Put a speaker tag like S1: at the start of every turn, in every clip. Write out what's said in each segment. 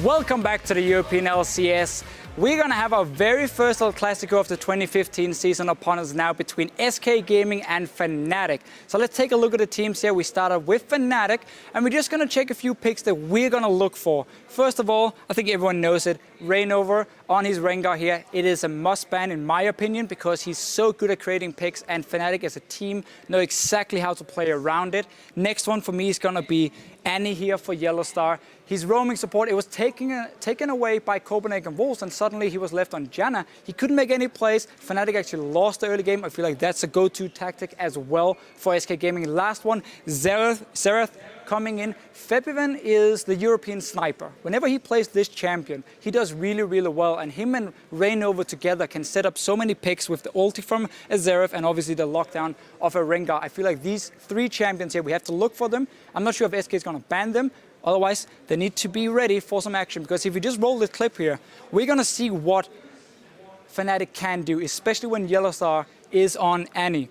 S1: Welcome back to the European LCS. We're going to have our very first El Clasico of the 2015 season upon us now between SK Gaming and Fnatic. So let's take a look at the teams here. We start off with Fnatic, and we're just going to check a few picks that we're going to look for. First of all, I think everyone knows it, Reignover on his Rengar here. It is a must ban in my opinion because he's so good at creating picks, and Fnatic as a team know exactly how to play around it. Next one for me is going to be Annie here for Yellowstar. His roaming support, it was taken away by Copenhagen Wolves, and suddenly he was left on Janna. He couldn't make any plays. Fnatic actually lost the early game. I feel like that's a go-to tactic as well for SK Gaming. Last one, Xerath coming in. Febiven is the European sniper. Whenever he plays this champion, he does really, really well, and him and Reignover together can set up so many picks with the ulti from a Xerath and obviously the lockdown of a Rengar. I feel like these three champions here, we have to look for them. I'm not sure if SK is going to ban them. Otherwise, they need to be ready for some action, because if we just roll this clip here, we're going to see what Fnatic can do, especially when Yellowstar is on Annie.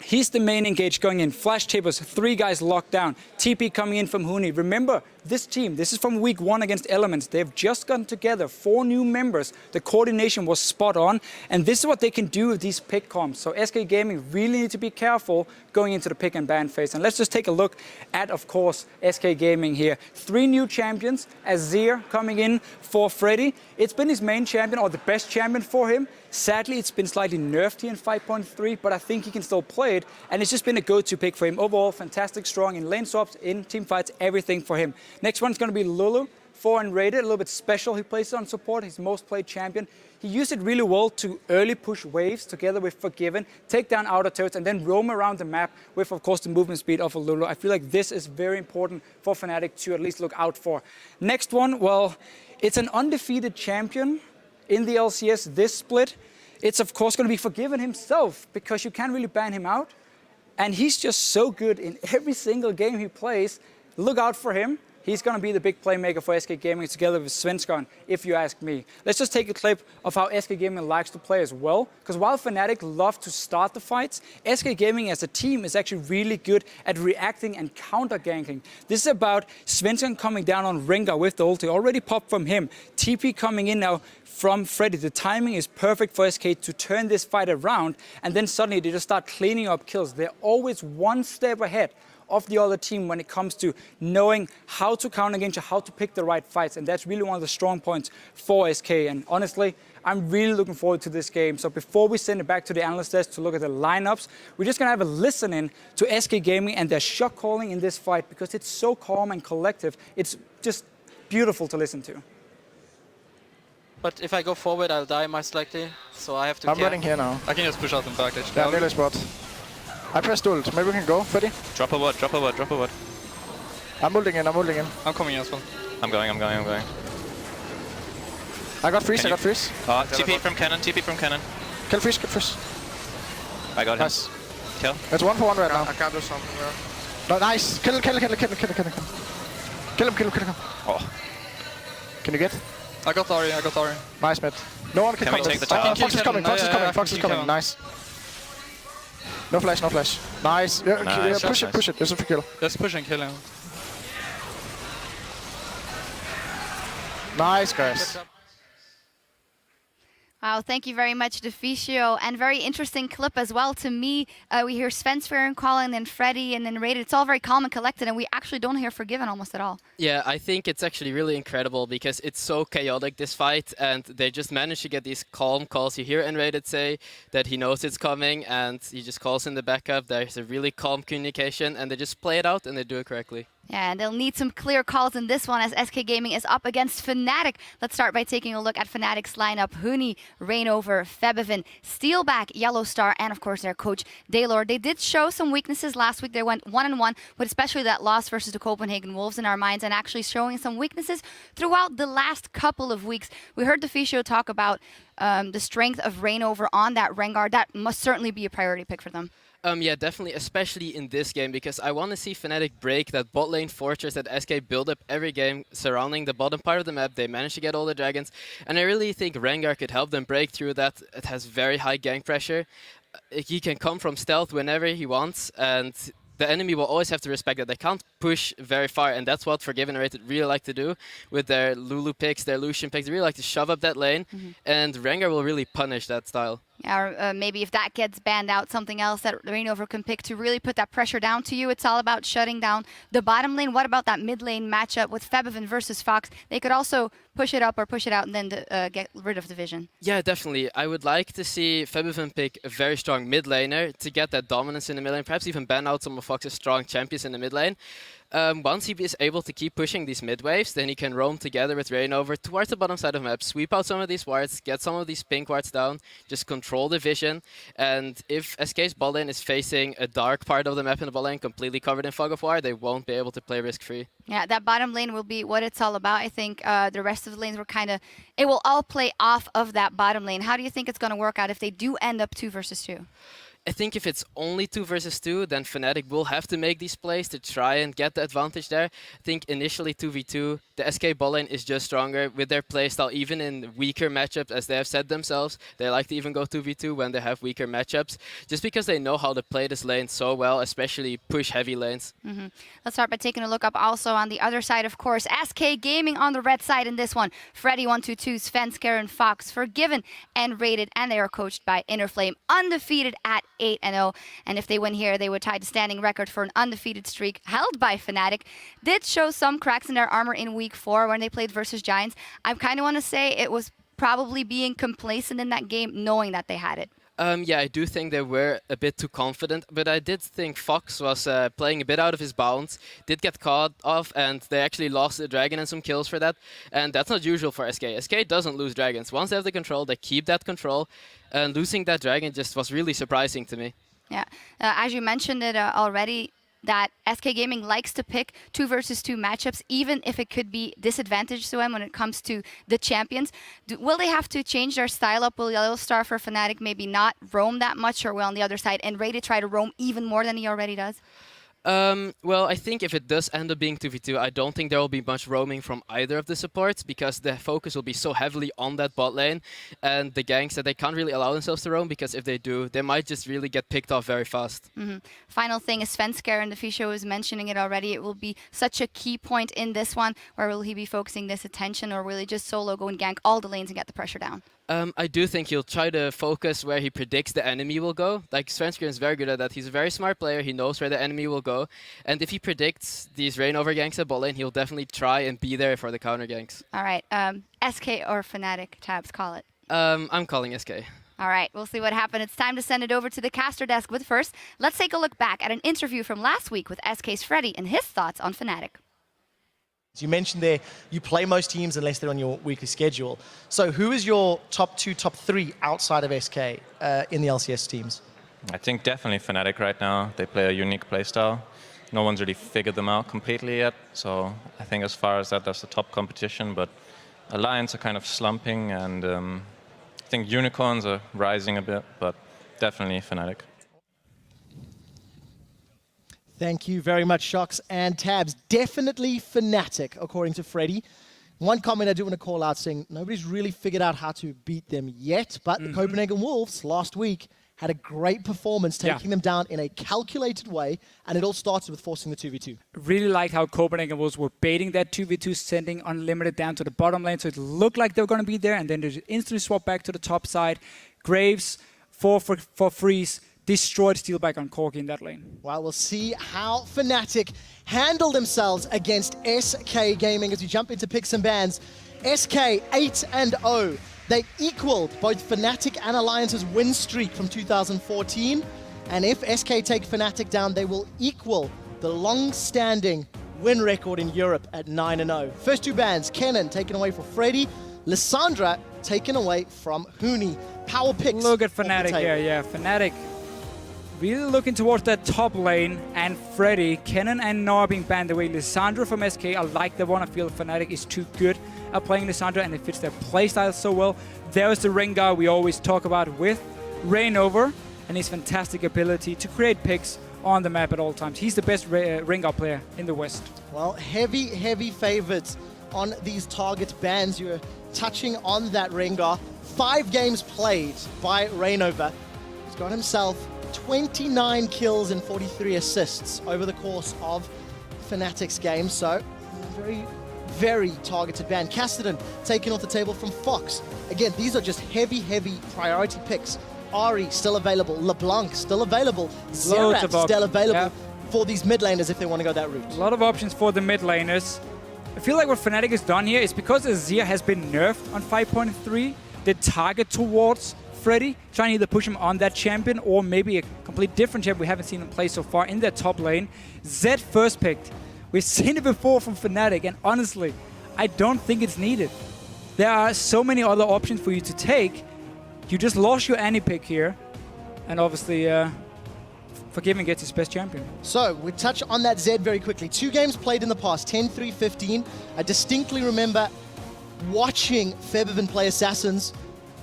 S1: He's the main engage going in. Flash Tippers, 3 guys locked down. TP coming in from Huni. Remember, this team, this is from week 1 against Elements. They've just gotten together, 4 new members. The coordination was spot on, and this is what they can do with these pick comps. So SK Gaming really need to be careful going into the pick and ban phase. And let's just take a look at, of course, SK Gaming here. 3 new champions. Azir coming in for Freddy. It's been his main champion, or the best champion for him. Sadly, it's been slightly nerfed here in 5.3, but I think he can still play it, and it's just been a go-to pick for him. Overall, fantastic, strong in lane swaps, in team fights, everything for him. Next one's going to be Lulu, 4 unrated, a little bit special. He plays it on support, his most played champion. He used it really well to early push waves together with Forgiven, take down outer turrets, and then roam around the map with, of course, the movement speed of a Lulu. I feel like this is very important for Fnatic to at least look out for. Next one, well, it's an undefeated champion in the LCS this split. It's of course going to be Forgiven himself, because you can't really ban him out. And he's just so good in every single game he plays. Look out for him. He's going to be the big playmaker for SK Gaming together with Svensson, if you ask me. Let's just take a clip of how SK Gaming likes to play as well. Because while Fnatic love to start the fights, SK Gaming as a team is actually really good at reacting and counter-ganking. This is about Svensson coming down on Rengar with the ulti. Already popped from him. TP coming in now from Freddy. The timing is perfect for SK to turn this fight around, and then suddenly they just start cleaning up kills. They're always one step ahead of the other team when it comes to knowing how to counter against you, how to pick the right fights, and that's really one of the strong points for SK. And honestly, I'm really looking forward to this game. So before we send it back to the analyst desk to look at the lineups, we're just going to have a listen in to SK Gaming and their shot calling in this fight, because it's so calm and collective. It's just beautiful to listen to.
S2: But if I go forward, I'll die most likely, so I have to
S3: I'm running here now.
S4: I can just push out and back.
S3: Yeah, nearly spot. I pressed ult. Maybe we can go, Freddy.
S4: Drop a word, drop a word, drop a word.
S3: I'm ulting in, I'm ulting in.
S4: I'm coming as well. I'm going.
S3: I got freeze, I got freeze.
S4: TP from cannon, TP from cannon.
S3: Kill freeze, kill freeze.
S4: I got him.
S3: Nice.
S4: Kill.
S3: It's 1 for 1 right now.
S5: I can't do something there.
S3: No, nice. Kill him. Kill him.
S4: Oh.
S3: Can you get?
S4: I got Ari.
S3: Nice, mid. No one can
S4: Can we
S3: come.
S4: take the tower?
S3: Fox is coming, Fox is coming. Nice. No flash. Nice. Yeah,
S4: Nice.
S3: Push it. There's a free kill.
S4: Let's push and kill him.
S3: Nice, guys.
S6: Wow, thank you very much, Deficio, and very interesting clip as well to me. We hear Svensson calling, then Freddy, and then Rated. It's all very calm and collected, and we actually don't hear Forgiven almost at all.
S2: Yeah, I think it's actually really incredible because it's so chaotic, this fight, and they just managed to get these calm calls. You hear Enrated say that he knows it's coming, and he just calls in the backup. There's a really calm communication, and they just play it out, and they do it correctly.
S6: Yeah, and they'll need some clear calls in this one as SK Gaming is up against Fnatic. Let's start by taking a look at Fnatic's lineup. Huni, Reignover, Febiven, Steelback, Yellowstar, and of course their coach, Daylor. They did show some weaknesses last week. They went 1-1, but especially that loss versus the Copenhagen Wolves in our minds, and actually showing some weaknesses throughout the last couple of weeks. We heard Deficio talk about the strength of Reignover on that Rengar. That must certainly be a priority pick for them.
S2: Yeah, definitely, especially in this game, because I want to see Fnatic break that bot lane fortress that SK build up every game surrounding the bottom part of the map. They managed to get all the dragons, and I really think Rengar could help them break through that. It has very high gank pressure. He can come from stealth whenever he wants, and the enemy will always have to respect that. They can't push very far, and that's what Forgiven and Rated really like to do with their Lulu picks, their Lucian picks. They really like to shove up that lane, and Rengar will really punish that style.
S6: Or maybe if that gets banned out, something else that Reignover can pick to really put that pressure down to you. It's all about shutting down the bottom lane. What about that mid lane matchup with Febiven versus Fox? They could also push it up or push it out and then get rid of the vision.
S2: Yeah, definitely. I would like to see Febiven pick a very strong mid laner to get that dominance in the mid lane, perhaps even ban out some of Fox's strong champions in the mid lane. Once he is able to keep pushing these mid waves, then he can roam together with Reignover towards the bottom side of the map, sweep out some of these wards, get some of these pink wards down, just control the vision. And if SK's bot lane is facing a dark part of the map in the bot lane, completely covered in fog of war, they won't be able to play risk-free.
S6: Yeah, that bottom lane will be what it's all about. I think the rest of the lanes were it will all play off of that bottom lane. How do you think it's going to work out if they do end up 2 versus 2?
S2: I think if it's only 2 versus 2, then Fnatic will have to make these plays to try and get the advantage there. I think initially 2v2, the SK bot lane is just stronger with their playstyle, even in weaker matchups, as they have said themselves. They like to even go 2v2 when they have weaker matchups, just because they know how to play this lane so well, especially push heavy lanes.
S6: Let's start by taking a look up also on the other side, of course. SK Gaming on the red side in this one. Freddy122, Svensker and Fox, Forgiven and Rated, and they are coached by Innerflame, undefeated at 8-0, and if they win here, they would tie the standing record for an undefeated streak held by Fnatic. Did show some cracks in their armor in week 4 when they played versus Giants. I kind of want to say it was probably being complacent in that game, knowing that they had it.
S2: Yeah, I do think they were a bit too confident, but I did think Fox was playing a bit out of his bounds, did get caught off, and they actually lost the dragon and some kills for that, and that's not usual for SK. SK doesn't lose dragons. Once they have the control, they keep that control, and losing that dragon just was really surprising to me.
S6: Yeah, as you mentioned it already, that SK Gaming likes to pick 2 versus 2 matchups, even if it could be disadvantage to them when it comes to the champions. Will they have to change their style up? Will Yellowstar for Fnatic maybe not roam that much, or will on the other side and Rated try to roam even more than he already does?
S2: Well, I think if it does end up being 2v2, I don't think there will be much roaming from either of the supports, because the focus will be so heavily on that bot lane and the ganks that they can't really allow themselves to roam, because if they do, they might just really get picked off very fast. Final thing is Svensker, and the Fisho was mentioning it already. It will be such a key point in this one. Where will he be focusing this attention, or will he just solo go and gank all the lanes and get the pressure down? I do think he'll try to focus where he predicts the enemy will go. Like, Svensker is very good at that. He's a very smart player. He knows where the enemy will go. And if he predicts these Reignover ganks at bot lane, he'll definitely try and be there for the counter ganks.
S6: All right. SK or Fnatic, Tabs, call it.
S2: I'm calling SK.
S6: All right, we'll see what happened. It's time to send it over to the caster desk. But first, let's take a look back at an interview from last week with SK's Freddy and his thoughts on Fnatic.
S5: As you mentioned there, you play most teams unless they're on your weekly schedule. So who is your top 2, top 3 outside of SK in the LCS teams?
S7: I think definitely Fnatic right now. They play a unique playstyle. No one's really figured them out completely yet. So I think as far as that, that's the top competition. But Alliance are kind of slumping, and I think Unicorns are rising a bit, but definitely Fnatic.
S5: Thank you very much, Shocks and Tabs. Definitely Fnatic, according to Freddy. One comment I do want to call out, saying nobody's really figured out how to beat them yet, but the Copenhagen Wolves last week had a great performance, taking them down in a calculated way, and it all started with forcing the 2v2.
S1: Really liked how Copenhagen Wolves were baiting that 2v2, sending Unlimited down to the bottom lane, so it looked like they were going to be there, and then they instantly swap back to the top side. Graves, for freeze, destroyed Steelback on Corki in that lane.
S5: Well, we'll see how Fnatic handle themselves against SK Gaming as we jump into picks and bans. SK 8-0. They equaled both Fnatic and Alliance's win streak from 2014. And if SK take Fnatic down, they will equal the long-standing win record in Europe at 9-0. First 2 bans, Kennen taken away for Freddy, Lissandra taken away from Huni. Power picks.
S1: Look at Fnatic here, yeah. Fnatic really looking towards that top lane, and Freddy, Kennen and Noah being banned away. Lissandra from SK, I like the one. I feel Fnatic is too good at playing Lissandra, and it fits their playstyle so well. There's the Rengar we always talk about with Reignover, and his fantastic ability to create picks on the map at all times. He's the best Rengar player in the West.
S5: Well, heavy favorites on these target bans. You're touching on that Rengar. 5 games played by Reignover. He's got himself 29 kills and 43 assists over the course of Fnatic's game. So very, very targeted ban. Cassidy taken off the table from Fox. Again, these are just heavy, heavy priority picks. Ari still available. LeBlanc still available. Zerat still available for these mid laners if they want to go that route.
S1: A lot of options for the mid laners. I feel like what Fnatic has done here is because Azir has been nerfed on 5.3, the target towards Freddy, trying to either push him on that champion or maybe a complete different champion we haven't seen him play so far in their top lane. Zed first picked. We've seen it before from Fnatic, and honestly, I don't think it's needed. There are so many other options for you to take. You just lost your Annie pick here, and obviously Forgiven gets his best champion.
S5: So, we touch on that Zed very quickly. 2 games played in the past, 10-3-15. I distinctly remember watching Febiven play Assassins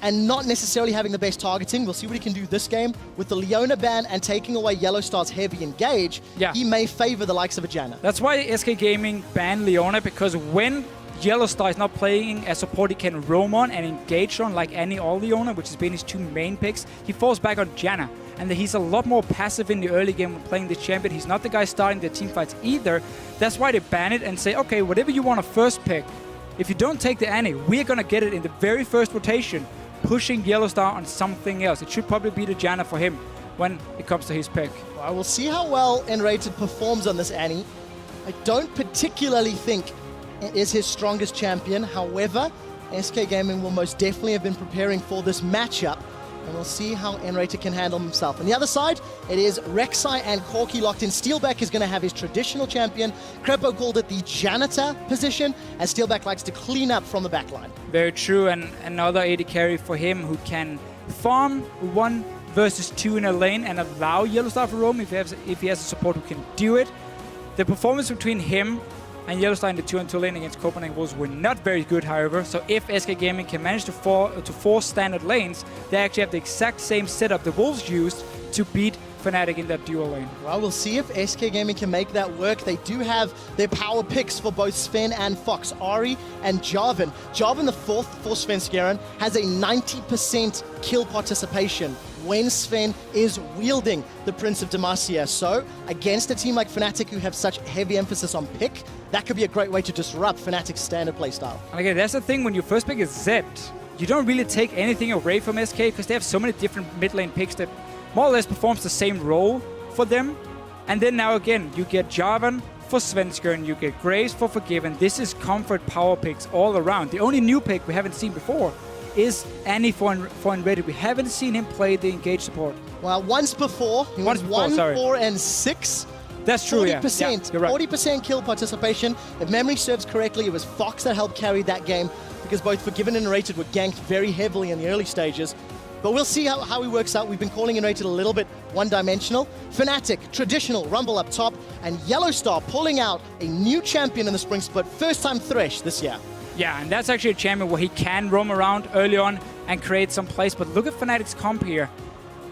S5: and not necessarily having the best targeting. We'll see what he can do this game. With the Leona ban and taking away Yellowstar's heavy engage, he may favor the likes of a Janna.
S1: That's why SK Gaming banned Leona, because when Yellowstar is not playing a support he can roam on and engage on like Annie or Leona, which has been his 2 main picks, he falls back on Janna. And he's a lot more passive in the early game when playing this champion. He's not the guy starting the team fights either. That's why they ban it and say, okay, whatever you want to first pick, if you don't take the Annie, we're going to get it in the very first rotation, pushing Yellowstar on something else. It should probably be the Janna for him when it comes to his pick.
S5: Well, we'll see how well N-Rated performs on this Annie. I don't particularly think it is his strongest champion. However, SK Gaming will most definitely have been preparing for this matchup, and we'll see how N-Rated can handle himself. On the other side, it is Rek'Sai and Corki locked in. Steelback is going to have his traditional champion. Crepo called it the janitor position, as Steelback likes to clean up from the backline.
S1: Very true, and another AD carry for him who can farm 1 versus 2 in a lane and allow Yellowstar to roam if he has a support who can do it. The performance between him and Yellowstar in the 2-on-2 lane against Copenhagen Wolves were not very good, however. So if SK Gaming can manage to force standard lanes, they actually have the exact same setup the Wolves used to beat Fnatic in that dual lane.
S5: Well, we'll see if SK Gaming can make that work. They do have their power picks for both Sven and Fox, Ari and Jarvan. Jarvan, the 4th for Svenskeren, has a 90% kill participation when Sven is wielding the Prince of Demacia. So, against a team like Fnatic who have such heavy emphasis on pick, that could be a great way to disrupt Fnatic's standard playstyle.
S1: And again, that's the thing, when you first pick a Zed, you don't really take anything away from SK because they have so many different mid lane picks that more or less performs the same role for them. And then now again, you get Jarvan for Svenskeren, you get Graves for Forgiven. This is comfort power picks all around. The only new pick we haven't seen before is Annie for Unrated. We haven't seen him play the engage support.
S5: Well, once before, he was 1, 4, and 6.
S1: That's true,
S5: 40%,
S1: yeah, you're right.
S5: 40% kill participation. If memory serves correctly, it was Fox that helped carry that game because both Forgiven and Rated were ganked very heavily in the early stages. But we'll see how he works out. We've been calling Rated a little bit one-dimensional. Fnatic, traditional, Rumble up top, and Yellowstar pulling out a new champion in the spring split. First-time Thresh this year.
S1: Yeah, and that's actually a champion where he can roam around early on and create some plays. But look at Fnatic's comp here.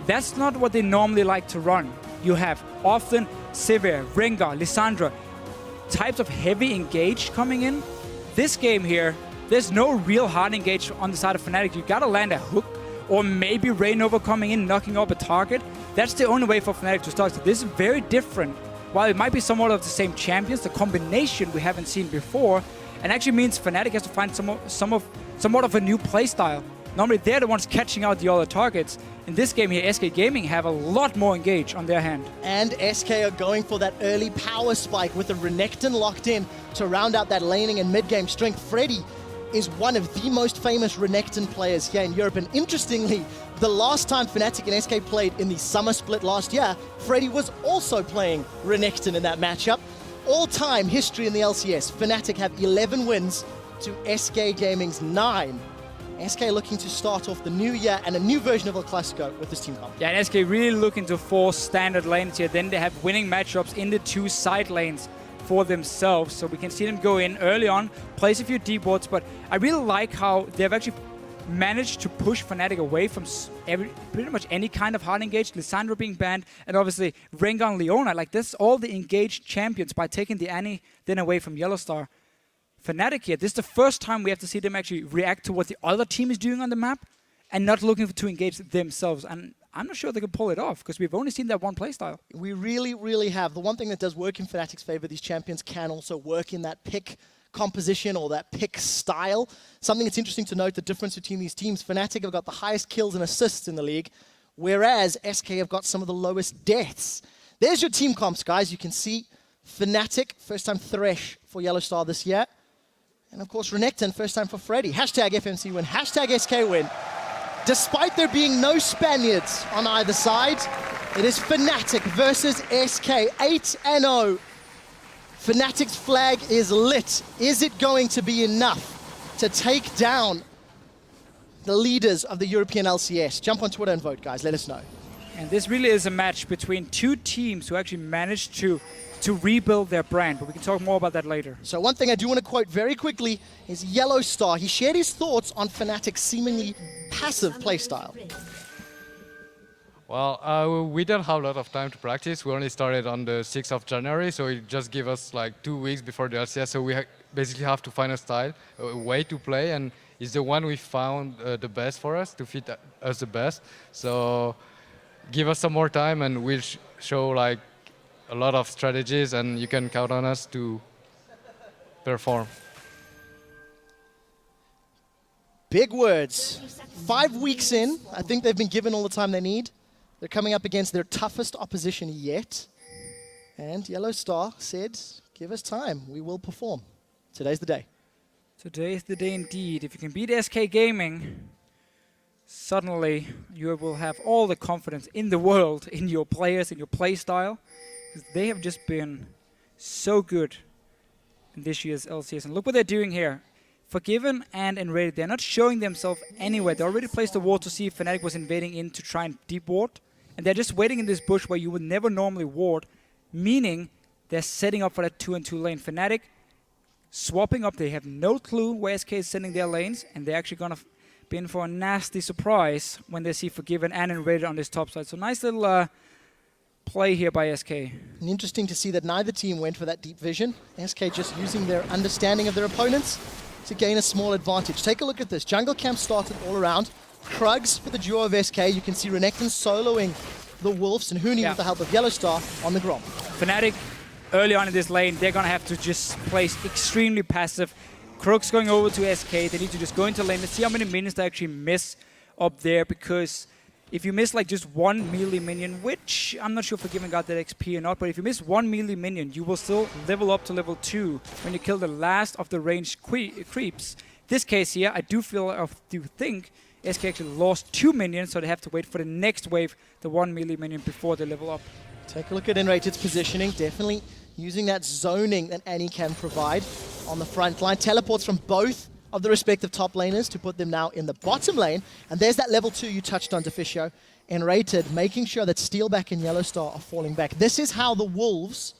S1: That's not what they normally like to run. You have often Sivir, Rengar, Lissandra, types of heavy engage coming in. This game here, there's no real hard engage on the side of Fnatic. You gotta land a hook or maybe Rainova coming in, knocking up a target. That's the only way for Fnatic to start. So this is very different. While it might be somewhat of the same champions, the combination we haven't seen before, and actually means Fnatic has to find somewhat of a new playstyle. Normally they're the ones catching out the other targets. In this game here, SK Gaming have a lot more engage on their hand.
S5: And SK are going for that early power spike with the Renekton locked in to round out that laning and mid-game strength. Freddy is one of the most famous Renekton players here in Europe. And interestingly, the last time Fnatic and SK played in the summer split last year, Freddy was also playing Renekton in that matchup. All-time history in the LCS, Fnatic have 11 wins to SK Gaming's 9. SK looking to start off the new year and a new version of El Clasico with this team comp.
S1: Yeah, and SK really looking to force standard lanes here. Then they have winning matchups in the 2 side lanes for themselves. So we can see them go in early on, place a few deep wards, but I really like how they've actually managed to push Fnatic away from pretty much any kind of hard engage, Lissandra being banned, and obviously Rengar and Leona. Like, this is all the engaged champions by taking the Annie then away from Yellowstar. Fnatic here, this is the first time we have to see them actually react to what the other team is doing on the map and not looking to engage themselves. And I'm not sure they can pull it off because we've only seen that one playstyle.
S5: We really, really have. The one thing that does work in Fnatic's favor, these champions can also work in that pick composition or that pick style. Something that's interesting to note, the difference between these teams. Fnatic have got the highest kills and assists in the league, whereas SK have got some of the lowest deaths. There's your team comps, guys. You can see Fnatic, first time Thresh for Yellow Star this year. And of course, Renekton, first time for Freddy. Hashtag FNC win, hashtag SK win. Despite there being no Spaniards on either side, it is Fnatic versus SK, 8-0. Fnatic's flag is lit. Is it going to be enough to take down the leaders of the European LCS? Jump on Twitter and vote, guys. Let us know.
S1: And this really is a match between two teams who actually managed to rebuild their brand, but we can talk more about that later.
S5: So one thing I do want to quote very quickly is Yellow Star. He shared his thoughts on Fnatic's seemingly passive playstyle.
S8: Well, we don't have a lot of time to practice. We only started on the 6th of January, so it just gave us like 2 weeks before the LCS. So we basically have to find a style, a way to play, and it's the one we found the best for us, to fit us the best. So give us some more time, and we'll show like a lot of strategies, and you can count on us to perform.
S5: Big words. 5 weeks in, I think they've been given all the time they need. They're coming up against their toughest opposition yet. And Yellow Star said, give us time, we will perform. Today's the day.
S1: Today is the day indeed. If you can beat SK Gaming, suddenly you will have all the confidence in the world in your players, in your play style. Because they have just been so good in this year's LCS. And look what they're doing here. Forgiven and Enrated, they're not showing themselves anywhere. They already placed the ward to see if Fnatic was invading in to try and deep ward. And they're just waiting in this bush where you would never normally ward, meaning they're setting up for that 2-on-2 lane. Fnatic swapping up. They have no clue where SK is sending their lanes, and they're actually going to be in for a nasty surprise when they see Forgiven and Enrated on this top side. So nice little play here by SK.
S5: And interesting to see that neither team went for that deep vision. SK just using their understanding of their opponents to gain a small advantage. Take a look at this. Jungle camp started all around. Krugs for the duo of SK. You can see Renekton soloing the Wolves and Huni with the help of Yellow Star on the Grom.
S1: Fnatic, early on in this lane, they're going to have to just play extremely passive. Krugs going over to SK. They need to just go into lane. Let's see how many minions they actually miss up there, because if you miss like just one melee minion, which I'm not sure Forgiven got that XP or not, but if you miss one melee minion, you will still level up to level 2 when you kill the last of the ranged creeps. This case here, I do think SK actually lost 2 minions, so they have to wait for the next wave, the 1 melee minion, before they level up.
S5: Take a look at Enrated's positioning. Definitely using that zoning that Annie can provide on the front line. Teleports from both of the respective top laners to put them now in the bottom lane. And there's that level 2 you touched on, Deficio. Enrated, making sure that Steelback and Yellow Star are falling back. This is how the Wolves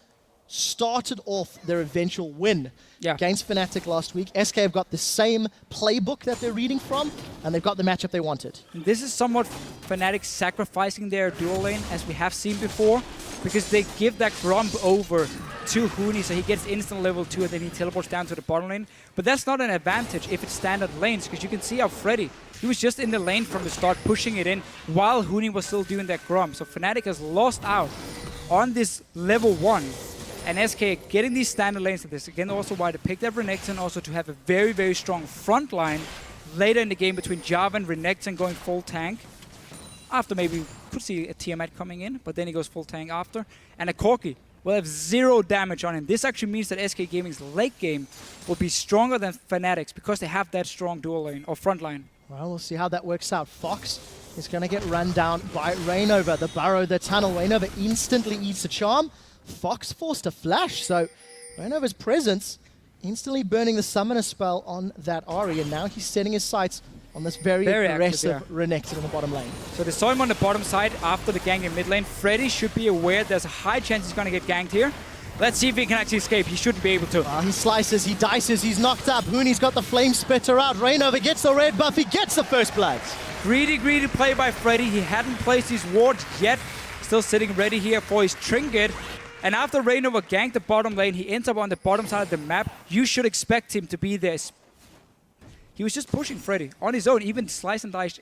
S5: started off their eventual win against Fnatic last week. SK have got the same playbook that they're reading from, and they've got the matchup they wanted.
S1: And this is somewhat Fnatic sacrificing their dual lane, as we have seen before, because they give that Grump over to Huni, so he gets instant level 2 and then he teleports down to the bottom lane. But that's not an advantage if it's standard lanes, because you can see how Freddy, he was just in the lane from the start, pushing it in, while Huni was still doing that Grump. So Fnatic has lost out on this level 1. And SK getting these standard lanes to this. Again, also why they picked up Renekton, also to have a very, very strong front line later in the game between Java and Renekton going full tank. After maybe could see a Tiamat coming in, but then he goes full tank after. And a Corki will have 0 damage on him. This actually means that SK Gaming's late game will be stronger than Fnatic's because they have that strong dual lane or front line.
S5: Well, we'll see how that works out. Fox is going to get run down by Rainover. The burrow, the tunnel. Rainover instantly eats the charm. Fox forced a flash, so Rainover's presence instantly burning the summoner spell on that Ahri, and now he's setting his sights on this very aggressive Renekton in the bottom lane.
S1: So they saw him on the bottom side after the gank in mid lane. Freddy should be aware there's a high chance he's going to get ganked here. Let's see if he can actually escape. He shouldn't be able to.
S5: He slices, he dices, he's knocked up. Huni's got the flame spitter out. Rainover gets the red buff, he gets the first blood.
S1: Greedy play by Freddy. He hadn't placed his ward yet. Still sitting ready here for his trinket. And after Rainover ganked the bottom lane, he ends up on the bottom side of the map. You should expect him to be there. He was just pushing Freddy on his own, even slice and dice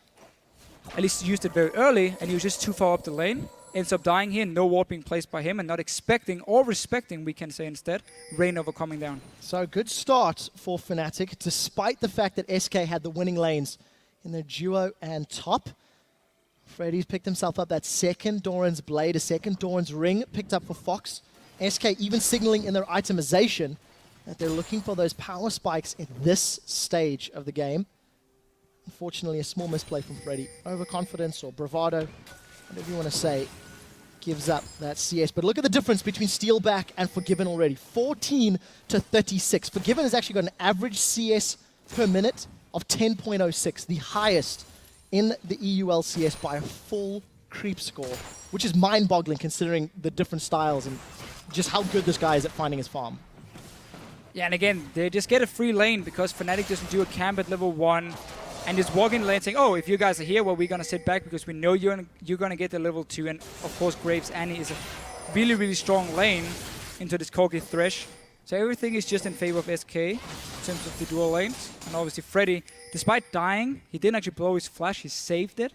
S1: at least used it very early, and he was just too far up the lane. Ends up dying here, no ward being placed by him, and not expecting, or respecting, we can say instead, Rainover coming down.
S5: So good start for Fnatic, despite the fact that SK had the winning lanes in their duo and top. Freddy's picked himself up that second Doran's Blade, a second Doran's Ring picked up for Fox. SK even signaling in their itemization that they're looking for those power spikes in this stage of the game. Unfortunately, a small misplay from Freddy. Overconfidence or bravado, whatever you want to say, gives up that CS. But look at the difference between Steelback and Forgiven already. 14 to 36. Forgiven has actually got an average CS per minute of 10.06, the highest in the EU LCS by a full creep score, which is mind-boggling considering the different styles and just how good this guy is at finding his farm.
S1: Yeah, and again, they just get a free lane because Fnatic doesn't do a camp at level 1 and just walk in the lane saying, oh, if you guys are here, well, we're going to sit back because we know you're going to get the level 2. And of course, Graves Annie is a really, really strong lane into this Corki Thresh. So everything is just in favor of SK in terms of the dual lanes. And obviously, Freddy, despite dying, he didn't actually blow his flash, he saved it.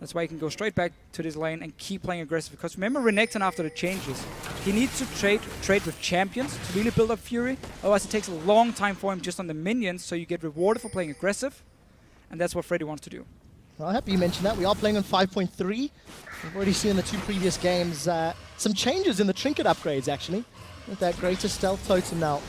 S1: That's why he can go straight back to this lane and keep playing aggressive. Because remember Renekton after the changes, he needs to trade with champions to really build up Fury. Otherwise, it takes a long time for him just on the minions, so you get rewarded for playing aggressive. And that's what Freddy wants to do.
S5: Well, I'm happy you mentioned that. We are playing on 5.3. We've already seen in the 2 previous games some changes in the trinket upgrades, actually. With that greater stealth totem now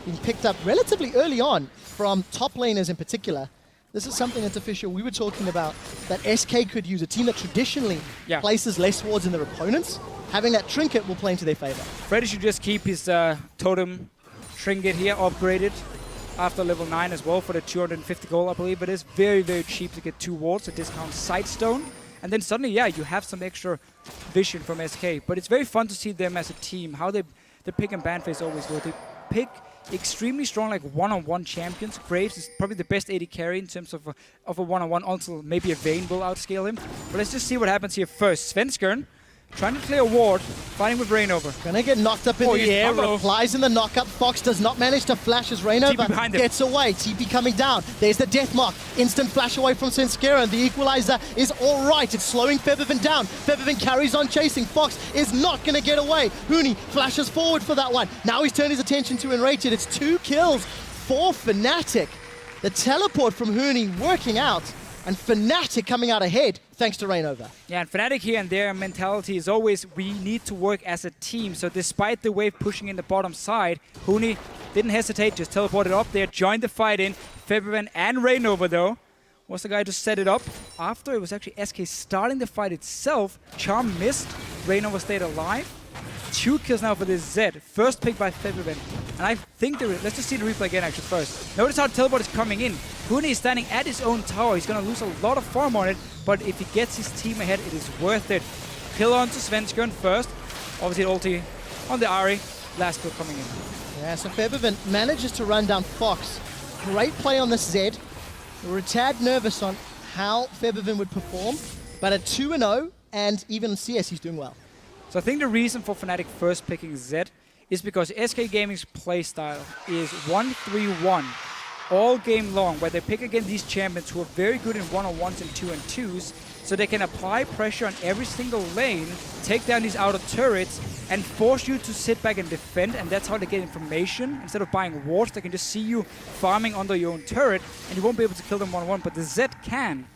S5: being picked up relatively early on from top laners in particular. This is something that's official. We were talking about that SK could use, a team that traditionally places less wards in their opponents. Having that trinket will play into their favor.
S1: Freddy should just keep his totem trinket here upgraded after level 9 as well for the 250 gold, I believe. But it's very, very cheap to get 2 wards, a discount Sightstone. And then suddenly, yeah, you have some extra vision from SK. But it's very fun to see them as a team, how the pick and ban phase always go. They pick extremely strong, like one-on-one champions. Graves is probably the best AD carry in terms of a one-on-one. Also, maybe a Vayne will outscale him. But let's just see what happens here first. Svenskern trying to clear a ward, fighting with Rainover.
S5: Gonna get knocked up in the air, replies in the knockup. Fox does not manage to flash as Rainover gets away. TP coming down. There's the death mark. Instant flash away from Svenskern. The equalizer is all right. It's slowing Febiven down. Febiven carries on chasing. Fox is not gonna get away. Huni flashes forward for that one. Now he's turned his attention to Enrated. It's 2 kills for Fnatic. The teleport from Huni working out. And Fnatic coming out ahead, thanks to Rainover.
S1: Yeah, and Fnatic here and their mentality is always, we need to work as a team. So despite the wave pushing in the bottom side, Huni didn't hesitate, just teleported up there, joined the fight in. Febiven and Rainover, though, was the guy to set it up. After, it was actually SK starting the fight itself. Charm missed, Rainover stayed alive. 2 kills now for this Zed. First pick by Febiven. And I think, let's just see the replay again actually first. Notice how the teleport is coming in. Huni is standing at his own tower. He's going to lose a lot of farm on it, but if he gets his team ahead, it is worth it. Kill on to Svenskern first. Obviously ulti on the Ahri. Last kill coming in.
S5: Yeah, so Febiven manages to run down Fox. Great play on this Zed. We were a tad nervous on how Febiven would perform, but at 2-0 and even CS he's doing well.
S1: So I think the reason for Fnatic first picking Zed is because SK Gaming's playstyle is 1-3-1 all game long, where they pick against these champions who are very good in one-on-ones and 2-on-2s, so they can apply pressure on every single lane, take down these outer turrets, and force you to sit back and defend, and that's how they get information. Instead of buying wards, they can just see you farming under your own turret, and you won't be able to kill them one-on-one, but the Zed can.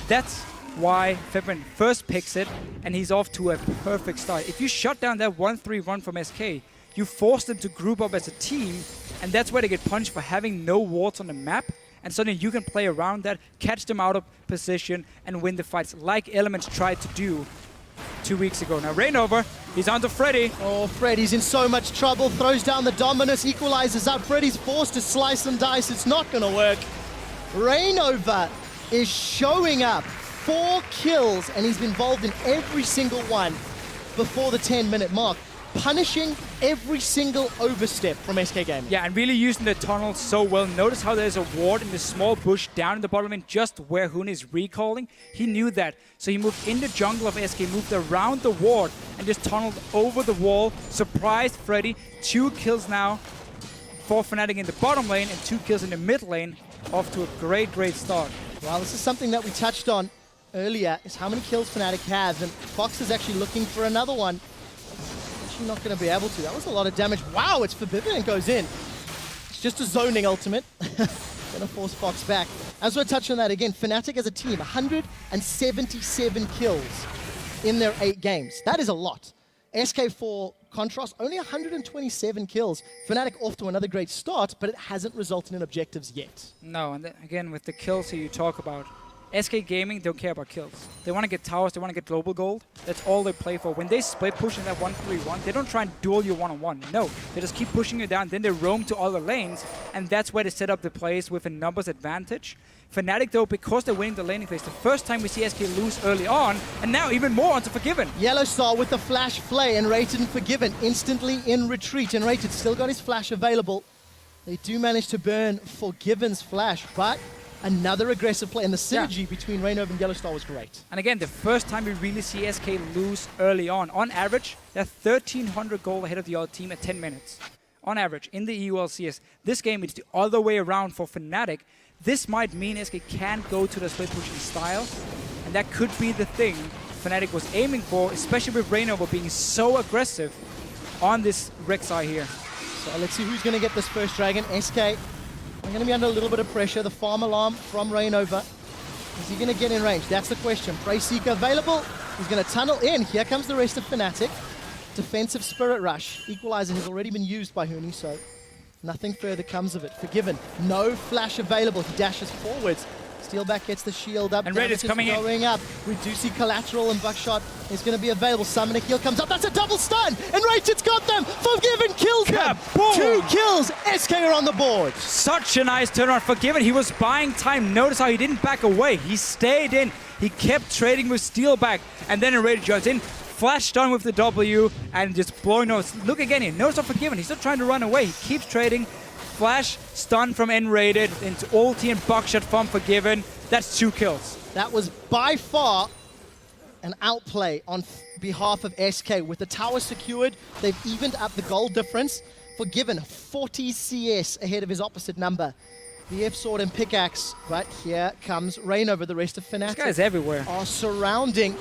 S1: That's why Febiven first picks it, and he's off to a perfect start. If you shut down that 1-3-1 from SK, you force them to group up as a team, and that's where they get punished for having no wards on the map, and suddenly you can play around that, catch them out of position, and win the fights like Elements tried to do 2 weeks ago. Now Rainover, he's on to Freddy.
S5: Oh, Freddy's in so much trouble, throws down the Dominus, equalizes up. Freddy's forced to slice and dice, it's not gonna work. Rainover is showing up. 4 kills, and he's been involved in every single one before the 10-minute mark, punishing every single overstep from SK Gaming.
S1: Yeah, and really using the tunnel so well. Notice how there's a ward in the small bush down in the bottom lane, just where Huni is recalling. He knew that, so he moved in the jungle of SK, moved around the ward, and just tunneled over the wall, surprised Freddy. 2 kills now for Fnatic in the bottom lane, and 2 kills in the mid lane. Off to a great, great start.
S5: Well, this is something that we touched on earlier is how many kills Fnatic have, and Fox is actually looking for another one. Actually not going to be able to. That was a lot of damage. Wow, it's forbidden and goes in. It's just a zoning ultimate. Going to force Fox back. As we'll touch on that again, Fnatic as a team, 177 kills in their 8 games. That is a lot. SK for contrast, only 127 kills. Fnatic off to another great start, but it hasn't resulted in objectives yet.
S1: No, and again, with the kills here you talk about, SK Gaming don't care about kills. They want to get towers, they want to get global gold. That's all they play for. When they split push in that 1-3-1, they don't try and duel you one-on-one. No, they just keep pushing you down, then they roam to other lanes, and that's where they set up the plays with a numbers advantage. Fnatic, though, because they're winning the laning phase, the first time we see SK lose early on, and now even more onto Forgiven.
S5: Yellow Star with the flash play, and Rated and Forgiven instantly in retreat, and Rated still got his flash available. They do manage to burn Forgiven's flash, but another aggressive play, and the synergy between Rainova and Yellow Star was great.
S1: And again, the first time we really see SK lose early on. On average, they're 1,300 gold ahead of the other team at 10 minutes. On average, in the EU LCS. This game, it's the other way around for Fnatic. This might mean SK can go to the split pushing style, and that could be the thing Fnatic was aiming for, especially with Rainova being so aggressive on this Rek'Sai here.
S5: So let's see who's going to get this first dragon. SK are going to be under a little bit of pressure. The farm alarm from Rainova. Is he going to get in range? That's the question. Prey Seeker available. He's going to tunnel in. Here comes the rest of Fnatic. Defensive Spirit Rush. Equalizer has already been used by Huni, so nothing further comes of it. Forgiven. No flash available. He dashes forwards. Steelback gets the shield up.
S1: And Red is coming in.
S5: Up. We do see Collateral, and Buckshot is going to be available. Summoning heal comes up. That's a double stun. And Rated's got them. Forgiven kills them.
S1: Boom.
S5: 2 kills. SK are on the board.
S1: Such a nice turnaround. Forgiven. He was buying time. Notice how he didn't back away. He stayed in. He kept trading with Steelback. And then Rated joins in. Flash done with the W and just blowing nose. Look again here. Notice how Forgiven. He's not trying to run away. He keeps trading. Flash stun from N-Rated into ulti and Buckshot from Forgiven. That's 2 kills.
S5: That was by far an outplay on behalf of SK. With the tower secured, they've evened up the goal difference. Forgiven 40 CS ahead of his opposite number. BF Sword and Pickaxe, but here comes Rainova. The rest of Fnatic.
S1: This guy's everywhere.
S5: Are surrounding.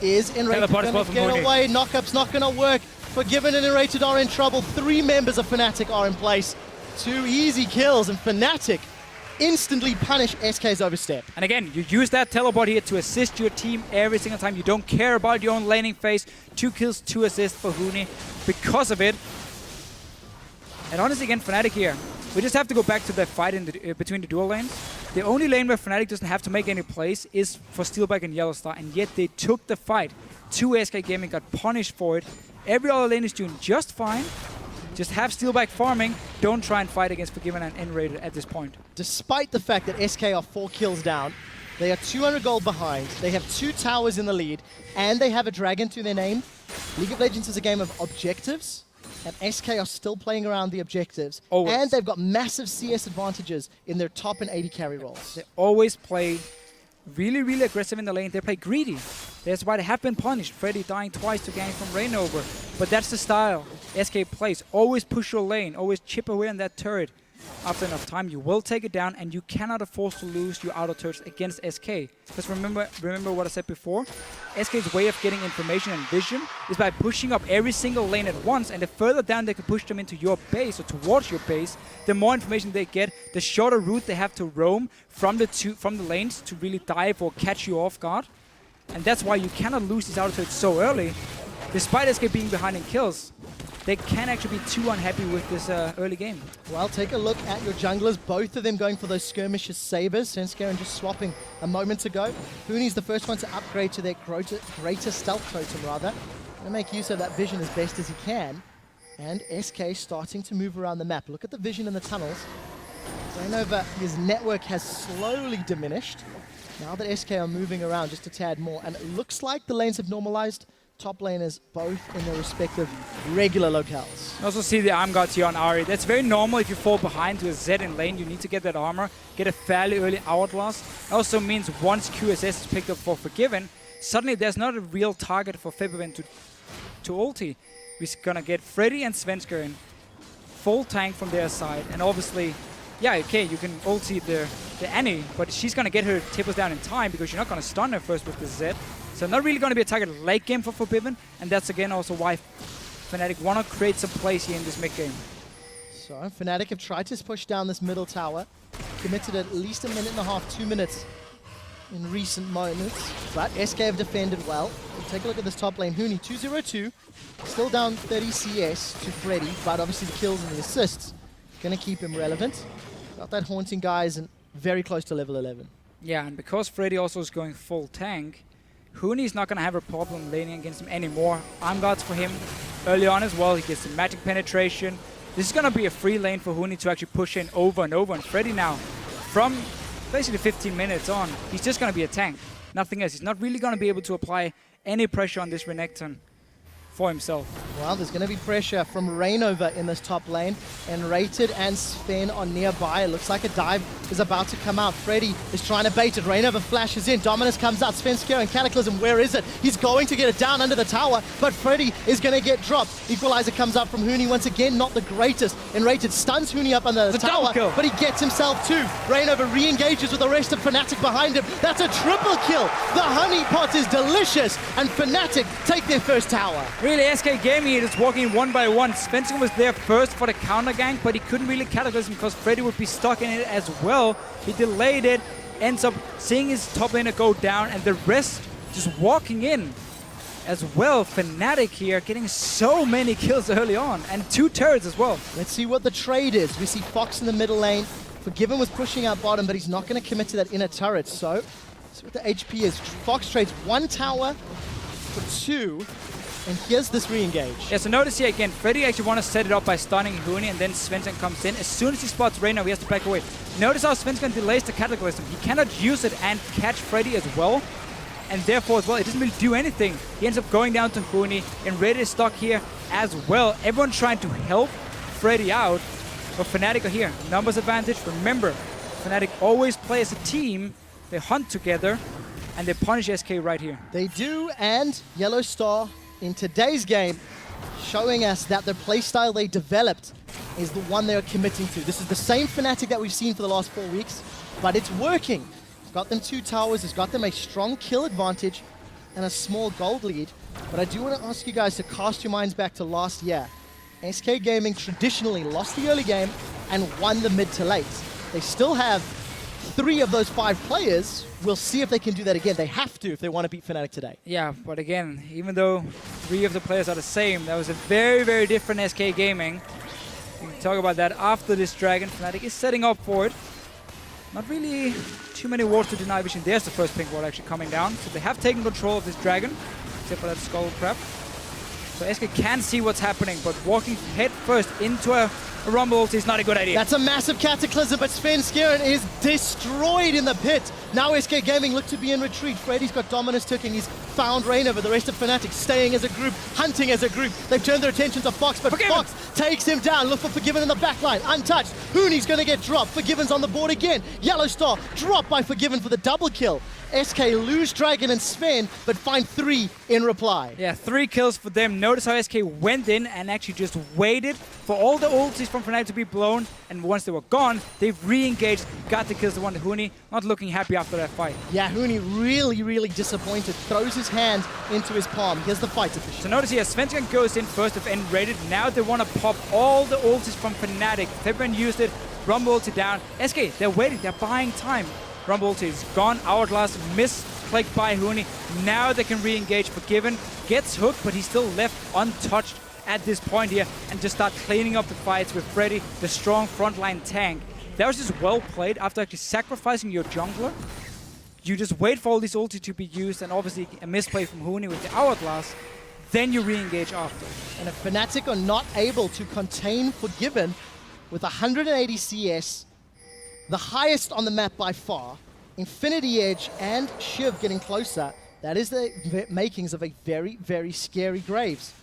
S5: Is N-Rated
S1: Teleport
S5: going to get away? Knockup's not going to work. Forgiven and N-Rated are in trouble. 3 members of Fnatic are in place. 2 easy kills, and Fnatic instantly punish SK's overstep.
S1: And again, you use that teleport here to assist your team every single time. You don't care about your own laning phase. 2 kills, 2 assists for Huni because of it. And honestly, again, Fnatic here, we just have to go back to that fight in the, between the dual lanes. The only lane where Fnatic doesn't have to make any plays is for Steelback and Yellow Star, and yet they took the fight. 2 SK Gaming got punished for it. Every other lane is doing just fine. Just have Steelback farming. Don't try and fight against Forgiven and N-Rated at this point.
S5: Despite the fact that SK are 4 kills down, they are 200 gold behind, they have 2 towers in the lead, and they have a dragon to their name. League of Legends is a game of objectives, and SK are still playing around the objectives.
S1: Always.
S5: And they've got massive CS advantages in their top and 80 carry roles.
S1: They always play really, really aggressive in the lane. They play greedy. That's why they have been punished. Freddy dying twice to gank from Rainover. But that's the style SK plays. Always push your lane. Always chip away on that turret. After enough time, you will take it down, and you cannot afford to lose your outer turrets against SK. Because remember what I said before? SK's way of getting information and vision is by pushing up every single lane at once, and the further down they can push them into your base or towards your base, the more information they get, the shorter route they have to roam from the lanes to really dive or catch you off guard. And that's why you cannot lose these outer turrets so early. Despite SK being behind in kills, they can actually be too unhappy with this early game.
S5: Well, take a look at your junglers. Both of them going for those skirmishes sabers. Senskaren just swapping a moment ago. Huni's the first one to upgrade to their greater stealth totem, rather. And make use of that vision as best as he can. And SK starting to move around the map. Look at the vision in the tunnels. Rainova, his network has slowly diminished. Now that SK are moving around just a tad more. And it looks like the lanes have normalized. Top laners both in their respective regular locales.
S1: You also see the arm guards here on Ahri. That's very normal if you fall behind to a Z in lane. You need to get that armor, get a fairly early hourglass. It also means once QSS is picked up for Forgiven, suddenly there's not a real target for Febiven to ulti. We're gonna get Freddy and Svenskeren full tank from their side, and obviously yeah, okay, you can ulti the Annie, but she's going to get her tables down in time because you're not going to stun her first with the Z. So not really going to be a target late game for Forbidden, and that's again also why Fnatic want to create some plays here in this mid game.
S5: So Fnatic have tried to push down this middle tower, committed at least a minute and a half, 2 minutes in recent moments, but SK have defended well. We'll take a look at this top lane. Huni 2-0-2, still down 30 CS to Freddy, but obviously the kills and the assists going to keep him relevant. Got that Haunting guys and very close to level 11.
S1: Yeah, and because Freddy also is going full tank, Huni is not going to have a problem laning against him anymore. Arm guards for him early on as well. He gets the magic penetration. This is going to be a free lane for Huni to actually push in over and over. And Freddy now, from basically 15 minutes on, he's just going to be a tank. Nothing else. He's not really going to be able to apply any pressure on this Renekton for himself.
S5: Well, there's going to be pressure from Rainover in this top lane, and Rated and Sven are nearby. It looks like a dive is about to come out. Freddy is trying to bait it. Rainover flashes in. Dominus comes out. Sven scaring Cataclysm. Where is it? He's going to get it down under the tower, but Freddy is going to get dropped. Equalizer comes out from Huni once again. Not the greatest. And Rated stuns Huni up under the tower, but he gets himself too. Rainover re-engages with the rest of Fnatic behind him. That's a triple kill. The honey pot is delicious, and Fnatic take their first tower.
S1: Really, SK Gaming is walking one by one. Svensson was there first for the counter gank, but he couldn't really Cataclysm because Freddy would be stuck in it as well. He delayed it, ends up seeing his top laner go down, and the rest just walking in as well. Fnatic here getting so many kills early on, and 2 turrets as well.
S5: Let's see what the trade is. We see Fox in the middle lane. Forgiven was pushing out bottom, but he's not going to commit to that inner turret. So, see what the HP is. Fox trades 1 tower for 2. And here's this re-engage.
S1: Yeah, so notice here again, Freddy actually wants to set it up by stunning Huni, and then Svensson comes in. As soon as he spots Reyna, he has to back away. Notice how Svensson delays the Cataclysm. He cannot use it and catch Freddy as well. And therefore as well, it doesn't really do anything. He ends up going down to Huni, and Red is stuck here as well. Everyone trying to help Freddy out, but Fnatic are here. Numbers advantage. Remember, Fnatic always play as a team. They hunt together, and they punish SK right here.
S5: They do, and Yellow Star in today's game, showing us that the playstyle they developed is the one they're committing to. This is the same Fnatic that we've seen for the last 4 weeks, but it's working. It's got them 2 towers, it's got them a strong kill advantage and a small gold lead. But I do want to ask you guys to cast your minds back to last year. SK Gaming traditionally lost the early game and won the mid to late. They still have 3 of those 5 players. We'll see if they can do that again. They have to if they want to beat Fnatic today.
S1: Yeah, but again, even though 3 of the players are the same, that was a very, very different SK Gaming. We can talk about that after this Dragon. Fnatic is setting up for it. Not really too many wards to deny vision. There's the first pink ward actually coming down. So they have taken control of this Dragon, except for that Skull Crab. So SK can see what's happening, but walking head first into a Rumble ult is not a good idea.
S5: That's a massive Cataclysm, but Sven Skjern is destroyed in the pit. Now SK Gaming look to be in retreat. Freddy's got Dominus ticking. He's found Reyna, but the rest of Fnatic staying as a group, hunting as a group. They've turned their attention to Fox, but
S1: Forgiven.
S5: Fox takes him down. Look for Forgiven in the back line. Untouched. Huni's going to get dropped. Forgiven's on the board again. Yellow Star dropped by Forgiven for the double kill. SK lose Dragon and Sven, but find 3 in reply.
S1: Yeah, 3 kills for them. Notice how SK went in and actually just waited for all the ultis from Fnatic to be blown, and once they were gone, they've re-engaged, got the kills to one Huni, not looking happy after that fight.
S5: Yeah, Huni really, really disappointed. Throws his hand into his palm. Here's the fight official.
S1: So notice here, Svensson goes in first of end rated. Now they want to pop all the ultis from Fnatic. Febren used it, Rumble ulti down. SK, they're waiting, they're buying time. Rumble ulti is gone, Hourglass misclicked by Huni. Now they can re-engage. Forgiven gets hooked, but he's still left untouched at this point here, and just start cleaning up the fights with Freddy, the strong frontline tank. That was just well played. After actually sacrificing your jungler, you just wait for all these ulti to be used, and obviously a misplay from Huni with the Hourglass, then you re-engage after.
S5: And if Fnatic are not able to contain Forgiven with 180 CS, the highest on the map by far, Infinity Edge and Shiv getting closer, that is the makings of a very, very scary Graves.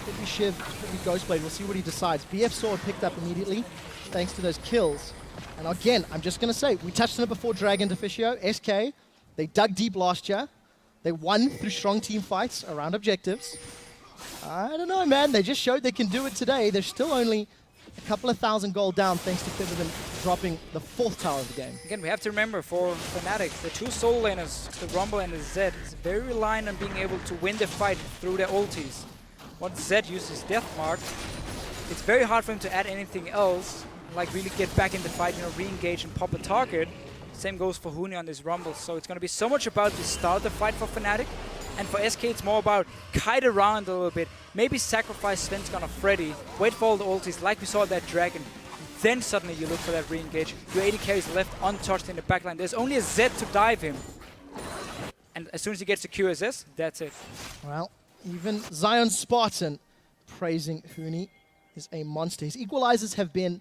S5: Could be Shiv, could be Ghostblade. We'll see what he decides. BF Sword picked up immediately thanks to those kills. And again, I'm just going to say, we touched on it before Dragon Deficio. SK, they dug deep last year. They won through strong team fights around objectives. I don't know, man. They just showed they can do it today. They're still only a couple of thousand gold down thanks to Featherman dropping the 4th tower of the game.
S1: Again, we have to remember for Fnatic, the two solo laners, the Rumble and the Zed, is very reliant on being able to win the fight through their ultis. Once Zed uses Death Mark, it's very hard for him to add anything else, like really get back in the fight, you know, re-engage and pop a target. Same goes for Huni on this Rumble. So it's going to be so much about the start of the fight for Fnatic. And for SK, it's more about kite around a little bit. Maybe sacrifice Svensk on a Freddy, wait for all the ultis like we saw that Dragon. Then suddenly you look for that re-engage. Your AD carry is left untouched in the backline. There's only a Zed to dive him. And as soon as he gets to QSS, that's it.
S5: Well, even Zion Spartan praising Huni is a monster. His equalizers have been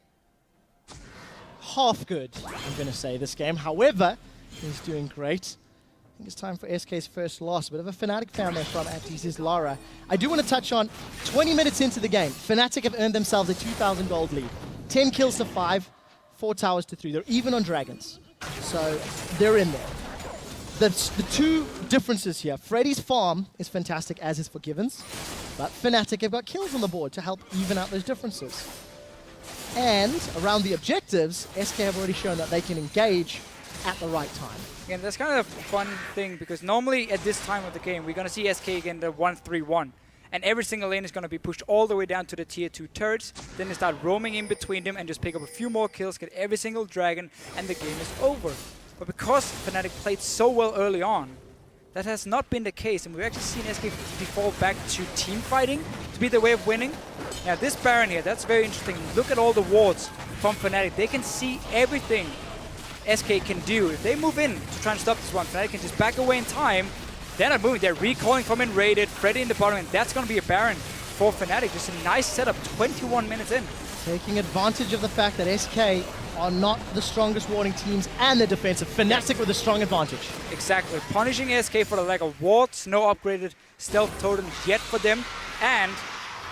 S5: half good, I'm going to say, this game. However, he's doing great. I think it's time for SK's first loss. A bit of a Fnatic fan there from Actis is Lara. I do want to touch on 20 minutes into the game. Fnatic have earned themselves a 2,000 gold lead. 10 kills to 5, 4 towers to 3. They're even on Dragons. So they're in there. The two differences here. Freddy's farm is fantastic, as is Forgiven's. But Fnatic have got kills on the board to help even out those differences. And around the objectives, SK have already shown that they can engage at the right time.
S1: Again, that's kind of a fun thing because normally at this time of the game, we're going to see SK again the 1-3-1. And every single lane is going to be pushed all the way down to the tier 2 turrets. Then they start roaming in between them and just pick up a few more kills, get every single dragon, and the game is over. But because Fnatic played so well early on, that has not been the case. And we've actually seen SK default back to team fighting to be the way of winning. Now this Baron here, that's very interesting. Look at all the wards from Fnatic. They can see everything SK can do. If they move in to try and stop this one, Fnatic can just back away in time. They're not moving. They're recalling from Enraided, Freddy in the bottom, and that's going to be a Baron for Fnatic. Just a nice setup, 21 minutes in.
S5: Taking advantage of the fact that SK are not the strongest warding teams and they're defensive. Fnatic with a strong advantage.
S1: Exactly. Punishing SK for the lack of wards, no upgraded stealth totems yet for them, and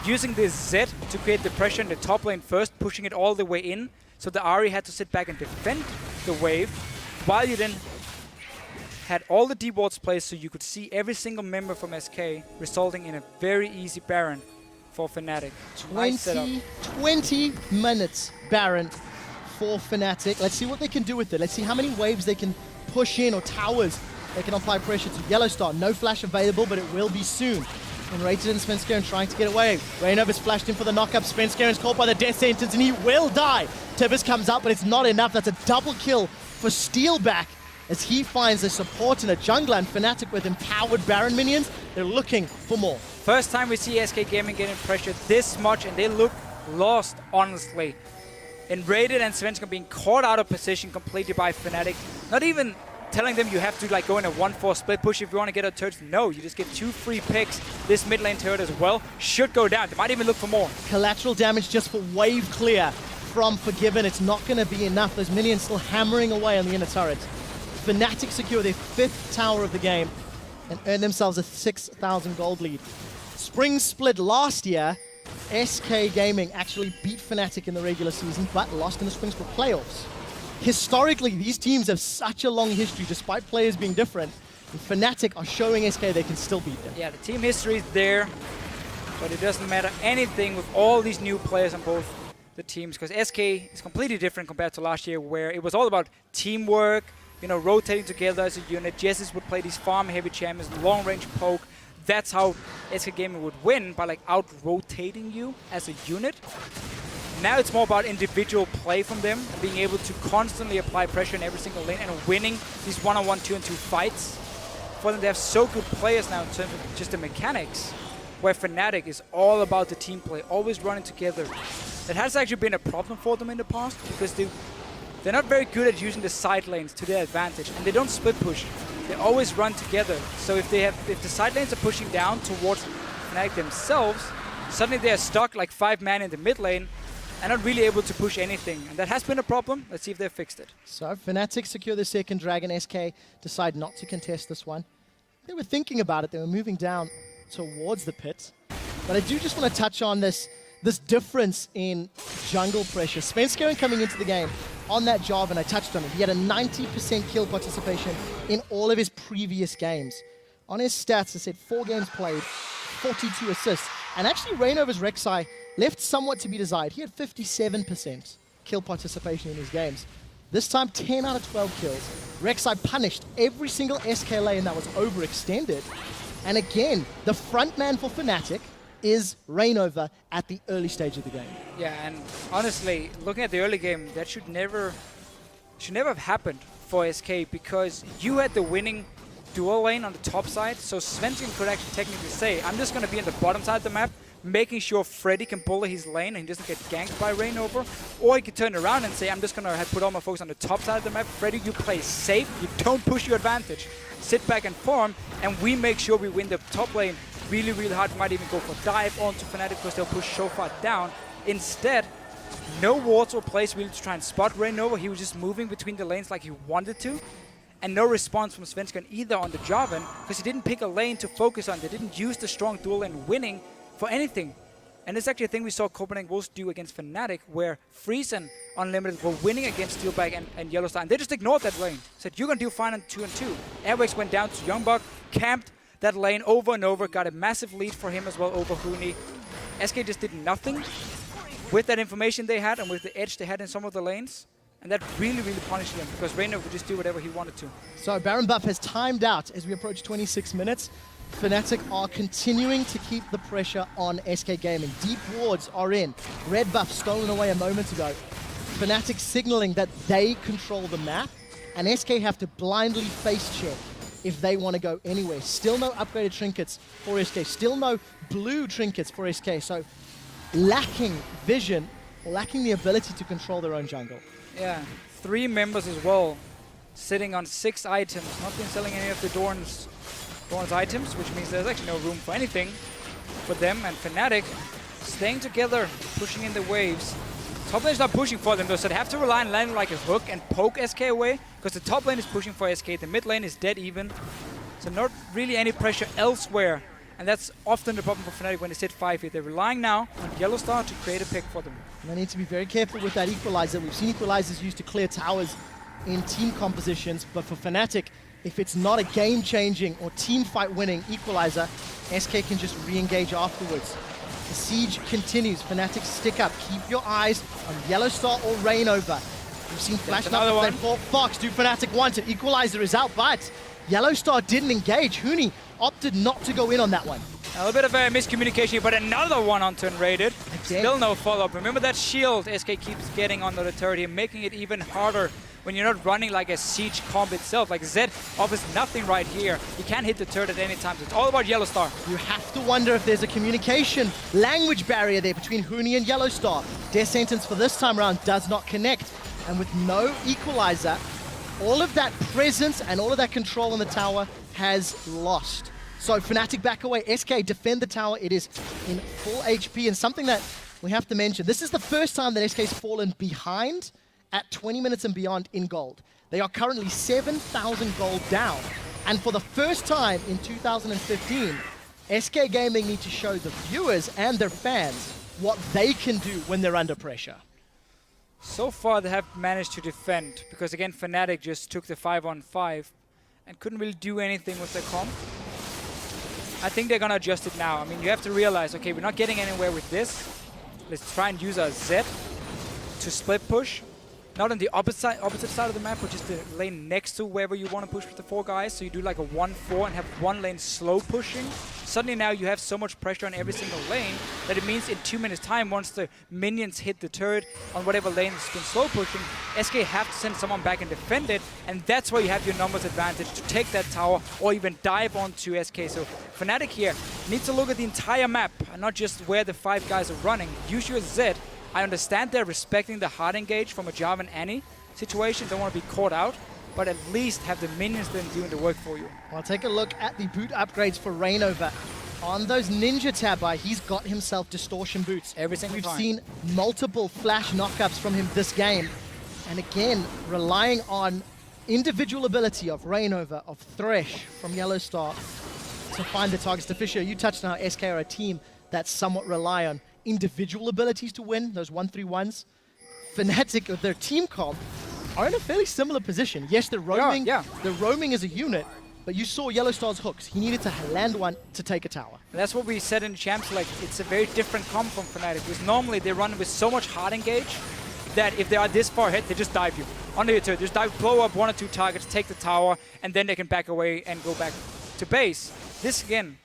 S1: using this Z to create the pressure in the top lane first, pushing it all the way in, so the Ahri had to sit back and defend the wave, while you then had all the deep wards placed so you could see every single member from SK, resulting in a very easy Baron for Fnatic.
S5: 20 minutes Baron for Fnatic. Let's see what they can do with it. Let's see how many waves they can push in or towers they can apply pressure to. Yellow Star, no flash available, but it will be soon. And Rated and Svenskeren trying to get away. Rainover's flashed in for the knockup. Svenskeren's caught by the death sentence and he will die. Tibbers comes up, but it's not enough. That's a double kill for Steelback as he finds a support in a jungler, and Fnatic with empowered Baron minions, they're looking for more.
S1: First time we see SK Gaming getting pressured this much, and they look lost, honestly. Enraided and Svenskeren being caught out of position completely by Fnatic. Not even telling them you have to like go in a 1-4 split push if you want to get a turret. No, you just get 2 free picks. This mid lane turret as well should go down. They might even look for more.
S5: Collateral damage just for wave clear from Forgiven. It's not going to be enough. Those minions still hammering away on the inner turret. Fnatic secure their 5th tower of the game and earn themselves a 6,000 gold lead. Spring Split last year, SK Gaming actually beat Fnatic in the regular season, but lost in the Spring Split playoffs. Historically, these teams have such a long history, despite players being different. And Fnatic are showing SK they can still beat them.
S1: Yeah, the team history is there, but it doesn't matter anything with all these new players on both the teams, because SK is completely different compared to last year, where it was all about teamwork, you know, rotating together as a unit. Jesses would play these farm-heavy champions, long-range poke. That's how SK Gaming would win, by like out-rotating you as a unit. Now it's more about individual play from them, and being able to constantly apply pressure in every single lane and winning these 1-on-1, 2-on-2 fights. For them, they have so good players now in terms of just the mechanics, where Fnatic is all about the team play, always running together. That has actually been a problem for them in the past, because they're not very good at using the side lanes to their advantage, and they don't split push. They always run together. So if the side lanes are pushing down towards Fnatic themselves, suddenly they're stuck like 5 man in the mid lane and not really able to push anything. And that has been a problem. Let's see if they've fixed it.
S5: So Fnatic secure the 2nd dragon. SK decide not to contest this one. They were thinking about it. They were moving down towards the pit. But I do just want to touch on this difference in jungle pressure. Svenskeren coming into the game on that job, and I touched on it. He had a 90% kill participation in all of his previous games. On his stats, I said 4 games played, 42 assists. And actually, Reignover's Rek'Sai left somewhat to be desired. He had 57% kill participation in his games. This time, 10 out of 12 kills. Rek'Sai punished every single SK lane that was overextended. And again, the front man for Fnatic is Reignover at the early stage of the game.
S1: Yeah, and honestly, looking at the early game, that should never have happened for SK, because you had the winning dual lane on the top side, so Svensson could actually technically say, I'm just going to be on the bottom side of the map, making sure Freddy can bully his lane and he doesn't get ganked by Reignover. Or he could turn around and say, I'm just going to put all my focus on the top side of the map. Freddy, you play safe, you don't push your advantage. Sit back and farm, and we make sure we win the top lane really, really hard. We might even go for dive onto Fnatic because they'll push so far down. Instead, no wards or plays really to try and spot Reignover. He was just moving between the lanes like he wanted to. And no response from Svensson either on the Jarvan, because he didn't pick a lane to focus on. They didn't use the strong dual lane winning for anything. And it's actually a thing we saw Copenhagen Wolves do against Fnatic, where Freeze and Unlimited were winning against Steelback and Yellowstar, and they just ignored that lane. Said, you're going to do fine on 2-2. Airwax went down to Youngbuck, camped that lane over and over, got a massive lead for him as well over Huni. SK just did nothing with that information they had and with the edge they had in some of the lanes. And that really, really punished them, because Reignover would just do whatever he wanted to.
S5: So Baron buff has timed out as we approach 26 minutes. Fnatic are continuing to keep the pressure on SK Gaming. Deep wards are in. Red buff stolen away a moment ago. Fnatic signaling that they control the map, and SK have to blindly face check if they want to go anywhere. Still no upgraded trinkets for SK. Still no blue trinkets for SK. So lacking vision, lacking the ability to control their own jungle.
S1: Yeah, 3 members as well, sitting on 6 items. Not been selling any of the Dorn's items, which means there's actually no room for anything for them. And Fnatic staying together, pushing in the waves. Top lane's not pushing for them though, so they have to rely on landing like a hook and poke SK away, because the top lane is pushing for SK, the mid lane is dead even. So not really any pressure elsewhere. And that's often the problem for Fnatic when they sit 5 here. They're relying now on Yellowstar to create a pick for them.
S5: And they need to be very careful with that equalizer. We've seen equalizers used to clear towers in team compositions, but for Fnatic, if it's not a game-changing or team fight-winning equalizer, SK can just re-engage afterwards. The siege continues. Fnatic stick up. Keep your eyes on Yellowstar or Reignover. We've seen flash numbers. They fought Fox. Do Fnatic want it? Equalizer is out, but Yellowstar didn't engage. Huni opted not to go in on that one.
S1: A little bit of a miscommunication, but another one onto Unrated. Still no follow-up. Remember that shield SK keeps getting onto the turret here, making it even harder when you're not running like a siege comp itself. Like Zed offers nothing right here. He can't hit the turret at any time, so it's all about Yellowstar.
S5: You have to wonder if there's a communication language barrier there between Huni and Yellowstar. Death Sentence for this time around does not connect. And with no equalizer, all of that presence and all of that control in the tower has lost. So Fnatic back away. SK defend the tower. It is in full HP, and something that we have to mention. This is the first time that SK's fallen behind at 20 minutes and beyond in gold. They are currently 7,000 gold down. And for the first time in 2015, SK Gaming need to show the viewers and their fans what they can do when they're under pressure.
S1: So far they have managed to defend, because again Fnatic just took the 5-on-5 and couldn't really do anything with their comp. I think they're gonna adjust it now. I mean, you have to realize, okay, we're not getting anywhere with this. Let's try and use our Zed to split push. Not on the opposite side of the map, but just the lane next to wherever you want to push with the 4 guys. So you do like a 1-4 and have 1 lane slow pushing. Suddenly now you have so much pressure on every single lane that it means in 2 minutes time, once the minions hit the turret on whatever lane has been slow pushing, SK have to send someone back and defend it. And that's where you have your numbers advantage to take that tower or even dive onto SK. So Fnatic here needs to look at the entire map and not just where the 5 guys are running. Use your Zed. I understand they're respecting the hard engage from a Jarvan Annie situation. Don't want to be caught out, but at least have the minions then doing the work for you.
S5: Well, take a look at the boot upgrades for Reignover. On those Ninja Tabi, he's got himself distortion boots.
S1: Every single time.
S5: We've seen multiple flash knockups from him this game. And again, relying on individual ability of Reignover, of Thresh from Yellowstar to find the targets. Fisher, you touched on how SK are a team that somewhat rely on individual abilities to win, those 1-3-1s. Fnatic, with their team comp, are in a fairly similar position. Yes, they're roaming, they're roaming as a unit, But you saw Yellow Star's hooks. He needed to land one to take a tower.
S1: And that's what we said in the champs, like, it's a very different comp from Fnatic, because normally they run with so much hard engage that if they are this far ahead, they just dive you. Under your turret, just dive, blow up 1 or 2 targets, take the tower, and then they can back away and go back to base. This, again,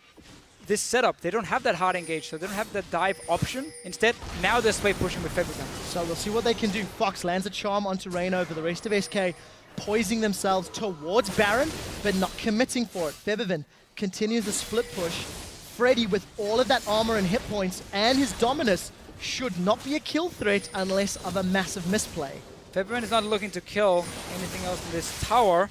S1: this setup, they don't have that hard engage, so they don't have that dive option. Instead, now they're split pushing with Febiven.
S5: So we'll see what they can do. Fox lands a charm onto Reignover. The rest of SK poising themselves towards Baron, but not committing for it. Febiven continues the split push. Freddy, with all of that armor and hit points and his dominus, should not be a kill threat unless of a massive misplay.
S1: Febiven is not looking to kill anything else in this tower,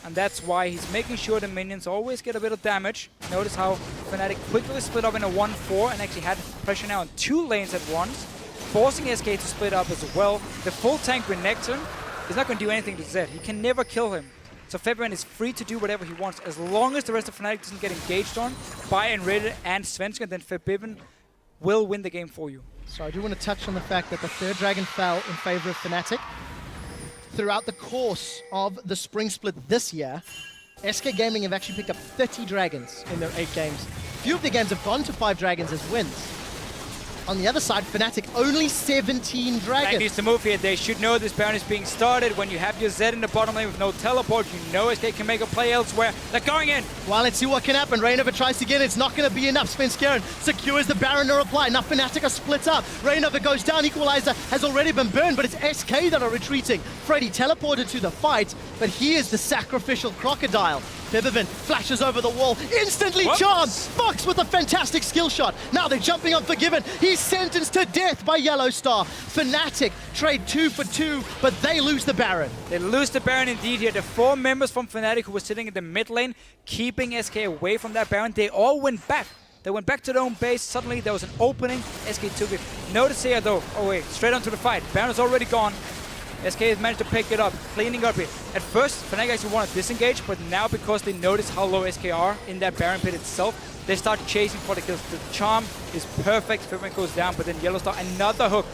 S1: and that's why he's making sure the minions always get a bit of damage. Notice how Fnatic quickly split up in a 1-4 and actually had pressure now on 2 lanes at once, forcing SK to split up as well. The full tank with Nectarine is not going to do anything to Zed. He can never kill him. So Febiven is free to do whatever he wants. As long as the rest of Fnatic doesn't get engaged on by Enrated and Svenska, then Febiven will win the game for you.
S5: So I do want to touch on the fact that the 3rd dragon fell in favor of Fnatic. Throughout the course of the spring split this year, SK Gaming have actually picked up 30 dragons in their 8 games. Few of the games have gone to 5 dragons as wins. On the other side, Fnatic only 17 dragons.
S1: Fnatic needs to move here. They should know this Baron is being started. When you have your Zed in the bottom lane with no teleport, you know SK can make a play elsewhere. They're going in.
S5: Well, let's see what can happen. Reignover tries to get it. It's not going to be enough. Svenskeren secures the Baron to reply. Now Fnatic are split up. Reignover goes down. Equalizer has already been burned, but it's SK that are retreating. Freddy teleported to the fight, but he is the sacrificial crocodile. Febiven flashes over the wall, instantly charmed. Fox with a fantastic skill shot. Now they're jumping on Forgiven. He's sentenced to death by Yellow Star. Fnatic trade 2 for 2, but they lose the Baron.
S1: They lose the Baron indeed here. The 4 members from Fnatic who were sitting in the mid lane, keeping SK away from that Baron, they all went back. They went back to their own base. Suddenly there was an opening. SK took it. Notice here though, oh wait, straight onto the fight. Baron's already gone. SK has managed to pick it up, cleaning up it. At first, Fnatic actually wanted to disengage, but now because they notice how low SK are in that Baron pit itself, they start chasing for the kills. The charm is perfect. Febiven goes down, but then Yellow Star, another hook.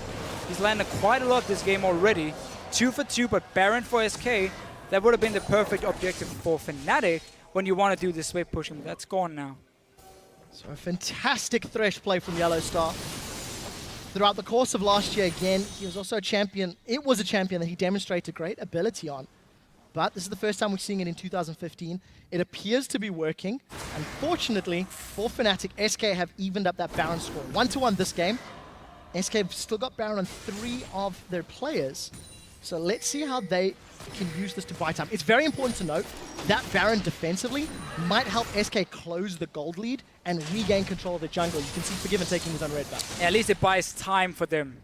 S1: He's landed quite a lot this game already. 2 for 2, but Baron for SK, that would have been the perfect objective for Fnatic when you want to do this split pushing, but that's gone now.
S5: So a fantastic Thresh play from Yellow Star. Throughout the course of last year, again, he was also a champion. It was a champion that he demonstrated great ability on. But this is the first time we're seeing it in 2015. It appears to be working. Unfortunately, for Fnatic, SK have evened up that Baron score. 1-1 this game. SK have still got Baron on 3 of their players. So let's see how they can use this to buy time. It's very important to note that Baron defensively might help SK close the gold lead and regain control of the jungle. You can see Forgiven taking his own red buff.
S1: At least it buys time for them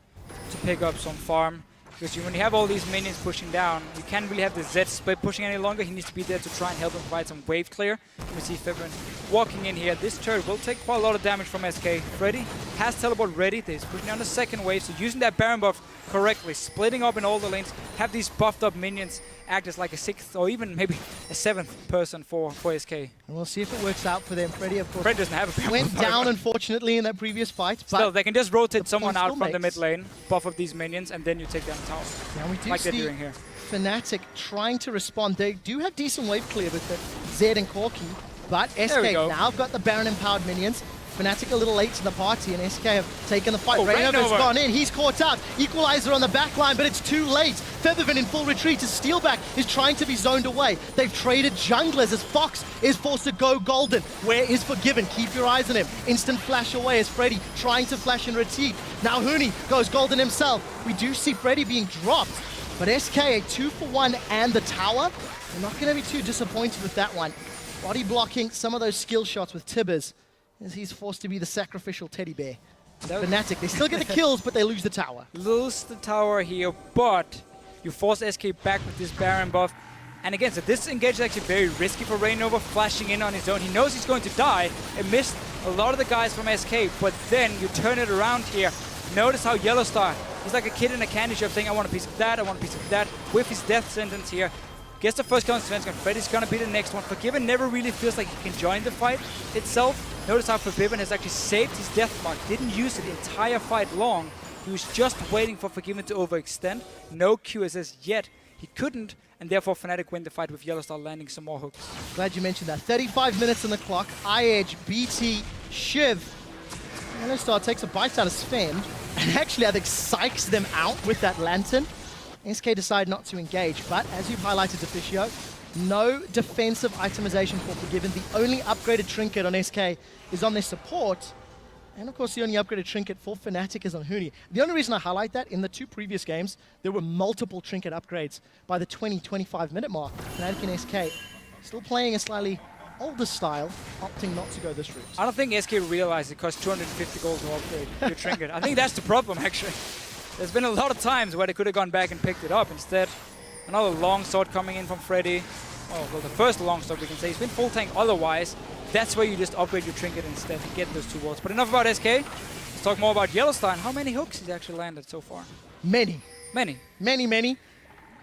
S1: to pick up some farm. Because when you have all these minions pushing down, you can't really have the Zed split pushing any longer. He needs to be there to try and help him provide some wave clear. We see Febiven walking in here. This turret will take quite a lot of damage from SK. Freddy has teleport ready. He's pushing down the second wave, so using that Baron buff correctly, splitting up in all the lanes, have these buffed up minions act as like a 6th or even maybe a 7th person for SK.
S5: And we'll see if it works out for them. Freddy, of course,
S1: Freddy doesn't have a Baron
S5: went
S1: buff.
S5: down, unfortunately, in that previous fight. But
S1: still, they can just rotate someone out from the
S5: makes.
S1: mid lane, buff up these minions, and then you take down the tower.
S5: Now we do
S1: like they're
S5: see
S1: doing here.
S5: Fnatic trying to respond. They do have decent wave clear with the Zed and Corki, but
S1: we
S5: SK
S1: go.
S5: now got the Baron empowered minions. Fnatic a little late to the party, and SK have taken the fight.
S1: Oh,
S5: Reignover's
S1: Reignover.
S5: gone in, he's caught up. Equalizer on the back line, but it's too late. Febiven in full retreat. His Steelback is trying to be zoned away. They've traded junglers as Fox is forced to go golden. Where is Forgiven? Keep your eyes on him. Instant flash away as Freddy trying to flash and retreat. Now Huni goes golden himself. We do see Freddy being dropped, but SK a 2 for 1 and the tower. They're not going to be too disappointed with that one. Body blocking some of those skill shots with Tibbers, as he's forced to be the sacrificial teddy bear. Fnatic, they still get the kills, but they lose the tower.
S1: Lose the tower here, but you force SK back with this Baron buff. And again, so this engage is actually very risky for Reignover, flashing in on his own. He knows he's going to die and missed a lot of the guys from SK, but then you turn it around here. Notice how Yellow Star, he's like a kid in a candy shop saying, I want a piece of that, I want a piece of that, with his death sentence here. Gets the first kill on Svenska, Freddy's gonna be the next one. Forgiven never really feels like he can join the fight itself. Notice how Forgiven has actually saved his death mark, didn't use it the entire fight long. He was just waiting for Forgiven to overextend. No QSS yet. He couldn't and therefore Fnatic win the fight with Yellowstar landing some more hooks.
S5: Glad you mentioned that. 35 minutes on the clock. iEdge, BT, Shiv. Yellowstar takes a bite out of Sven, and actually I think psychs them out with that Lantern. SK decide not to engage, but as you've highlighted, Deficio, no defensive itemization for Forgiven. The only upgraded trinket on SK is on their support. And of course, the only upgraded trinket for Fnatic is on Huni. The only reason I highlight that, in the 2 previous games, there were multiple trinket upgrades by the 20-25 minute mark. Fnatic and SK still playing a slightly older style, opting not to go this route.
S1: I don't think SK realized it costs 250 gold to upgrade your trinket. I think that's the problem, actually. There's been a lot of times where they could have gone back and picked it up. Instead, another long sword coming in from Freddy. Oh, well, the first long sword we can say. He's been full tank otherwise. That's where you just upgrade your trinket instead to get those 2 wards. But enough about SK. Let's talk more about Yellowstar and how many hooks he's actually landed so far.
S5: Many.
S1: Many.
S5: Many.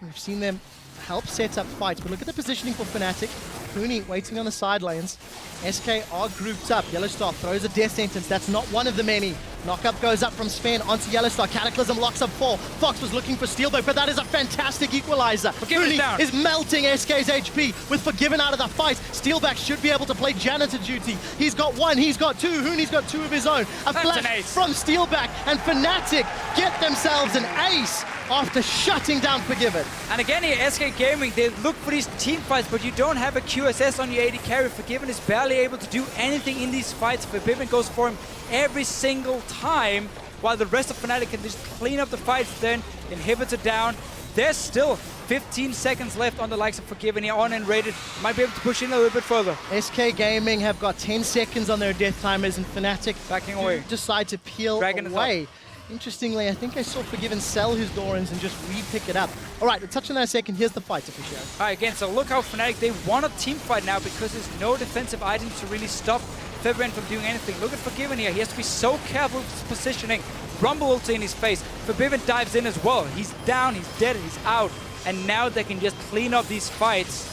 S5: We've seen them help set up fights, but look at the positioning for Fnatic. Huni waiting on the side lanes. SK are grouped up. Yellowstar throws a death sentence. That's not one of the many. Knockup goes up from Sven onto Yellowstar. Cataclysm locks up 4. Fox was looking for Steelboat, but that is a fantastic equalizer. Huni is melting SK's HP with Forgiven out of the fight. Steelback should be able to play janitor duty. He's got 1, he's got 2. Huni's got 2 of his own. A flash from Steelback, and Fnatic get themselves an ace after shutting down Forgiven.
S1: And again here, SK Gaming, they look for these team fights, but you don't have a QSS on your AD carry. Forgiven is barely able to do anything in these fights. Forgiven goes for him every single time, while the rest of Fnatic can just clean up the fights. Then inhibitor down. There's still 15 seconds left on the likes of Forgiven here on and rated. Might be able to push in a little bit further.
S5: SK Gaming have got 10 seconds on their death timers, and Fnatic
S1: backing away.
S5: Decide to peel away. Interestingly, I think I saw Forgiven sell his Dorans and just re-pick it up. All right, we'll touch on that in a second. Here's the fight, Deficio.
S1: All right, again, so look how Fnatic, they want a team fight now because there's no defensive items to really stop Febiven from doing anything. Look at Forgiven here. He has to be so careful with his positioning. Rumble ulti in his face. Febiven dives in as well. He's down, he's dead, he's out. And now they can just clean up these fights.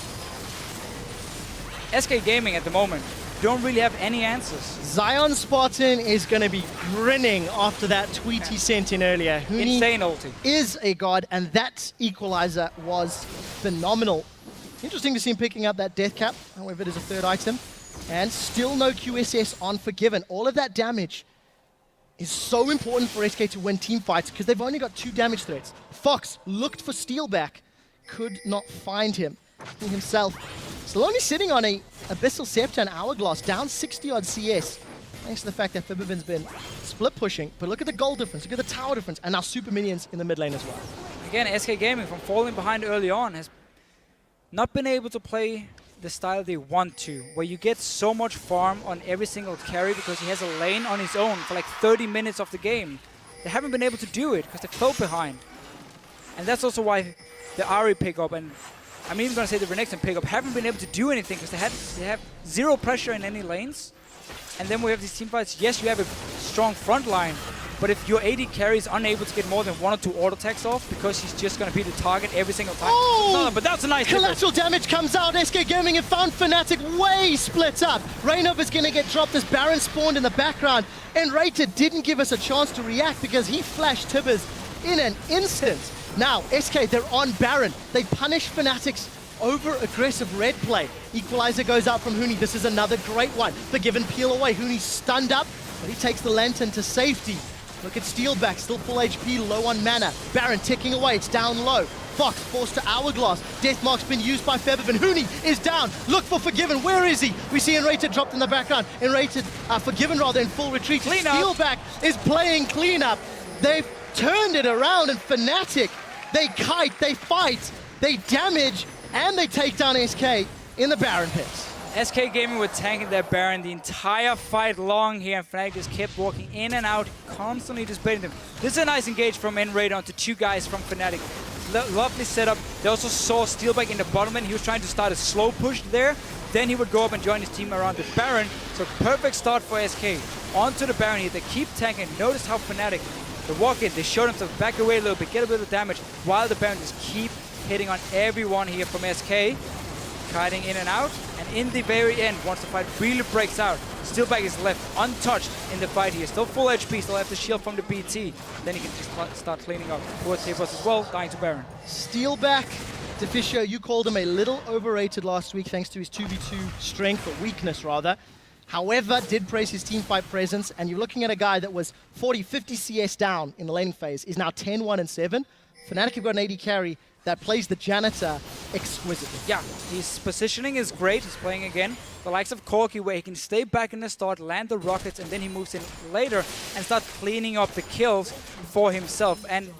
S1: SK Gaming at the moment don't really have any answers.
S5: Zion Spartan is going to be grinning after that tweet he sent in earlier. Huni
S1: insane ulti.
S5: Is a god, and that equalizer was phenomenal. Interesting to see him picking up that death cap. However, it is a 3rd item. And still no QSS on Forgiven. All of that damage is so important for SK to win team fights because they've only got 2 damage threats. Fox looked for Steelback, could not find him. He himself still only sitting on a Abyssal Scepter and Hourglass, down 60 odd CS. Thanks to the fact that Febiven's been split pushing. But look at the gold difference, look at the tower difference, and now super minions in the mid lane as well.
S1: Again, SK Gaming, from falling behind early on, has not been able to play the style they want to, where you get so much farm on every single carry because he has a lane on his own for like 30 minutes of the game. They haven't been able to do it because they fell behind. And that's also why the Ahri pickup, and I'm even going to say the Renekton pickup, haven't been able to do anything because they have 0 pressure in any lanes. And then we have these team fights. Yes, you have a strong front line, but if your AD carry is unable to get more than 1 or 2 auto attacks off because he's just going to be the target every single time.
S5: Oh!
S1: No, but that's a nice
S5: collateral damage comes out. SK Gaming have found Fnatic way split up. Rainov is going to get dropped as Baron spawned in the background. And Rated didn't give us a chance to react because he flashed Tibbers in an instant. Now, SK, they're on Baron. They punish Fnatic's over-aggressive red play. Equalizer goes out from Huni. This is another great one. Forgiven peel away. Huni's stunned up, but he takes the Lantern to safety. Look at Steelback, still full HP, low on mana. Baron ticking away, it's down low. Fox forced to Hourglass. Deathmark's been used by Febiven. Huni is down. Look for Forgiven. Where is he? We see Enrated dropped in the background. Forgiven rather in full retreat. Steelback is playing cleanup. They've turned it around, and Fnatic, they kite, they fight, they damage, and they take down SK in the Baron pits.
S1: SK Gaming were tanking their Baron the entire fight long here, and Fnatic just kept walking in and out, constantly just baiting them. This is a nice engage from Enraid onto 2 guys from Fnatic. Lovely setup. They also saw Steelback in the bottom lane. He was trying to start a slow push there. Then he would go up and join his team around the Baron. So perfect start for SK. Onto the Baron here. They keep tanking. Notice how Fnatic, they walk in, they show themselves back away a little bit, get a bit of damage, while the Baron just keep hitting on everyone here from SK. Kiting in and out, and in the very end, once the fight really breaks out, Steelback is left untouched in the fight here. Still full HP, still have the shield from the BT. Then he can just start cleaning up. Towards Tapos as well, dying to Baron.
S5: Steelback Deficio, you called him a little overrated last week thanks to his 2v2 strength, or weakness rather. However, did praise his teamfight presence, and you're looking at a guy that was 40, 50 CS down in the laning phase, is now 10, 1, and 7. Fnatic have got an AD carry that plays the janitor exquisitely.
S1: Yeah, his positioning is great. He's playing again the likes of Corki, where he can stay back in the start, land the rockets, and then he moves in later and start cleaning up the kills for himself. And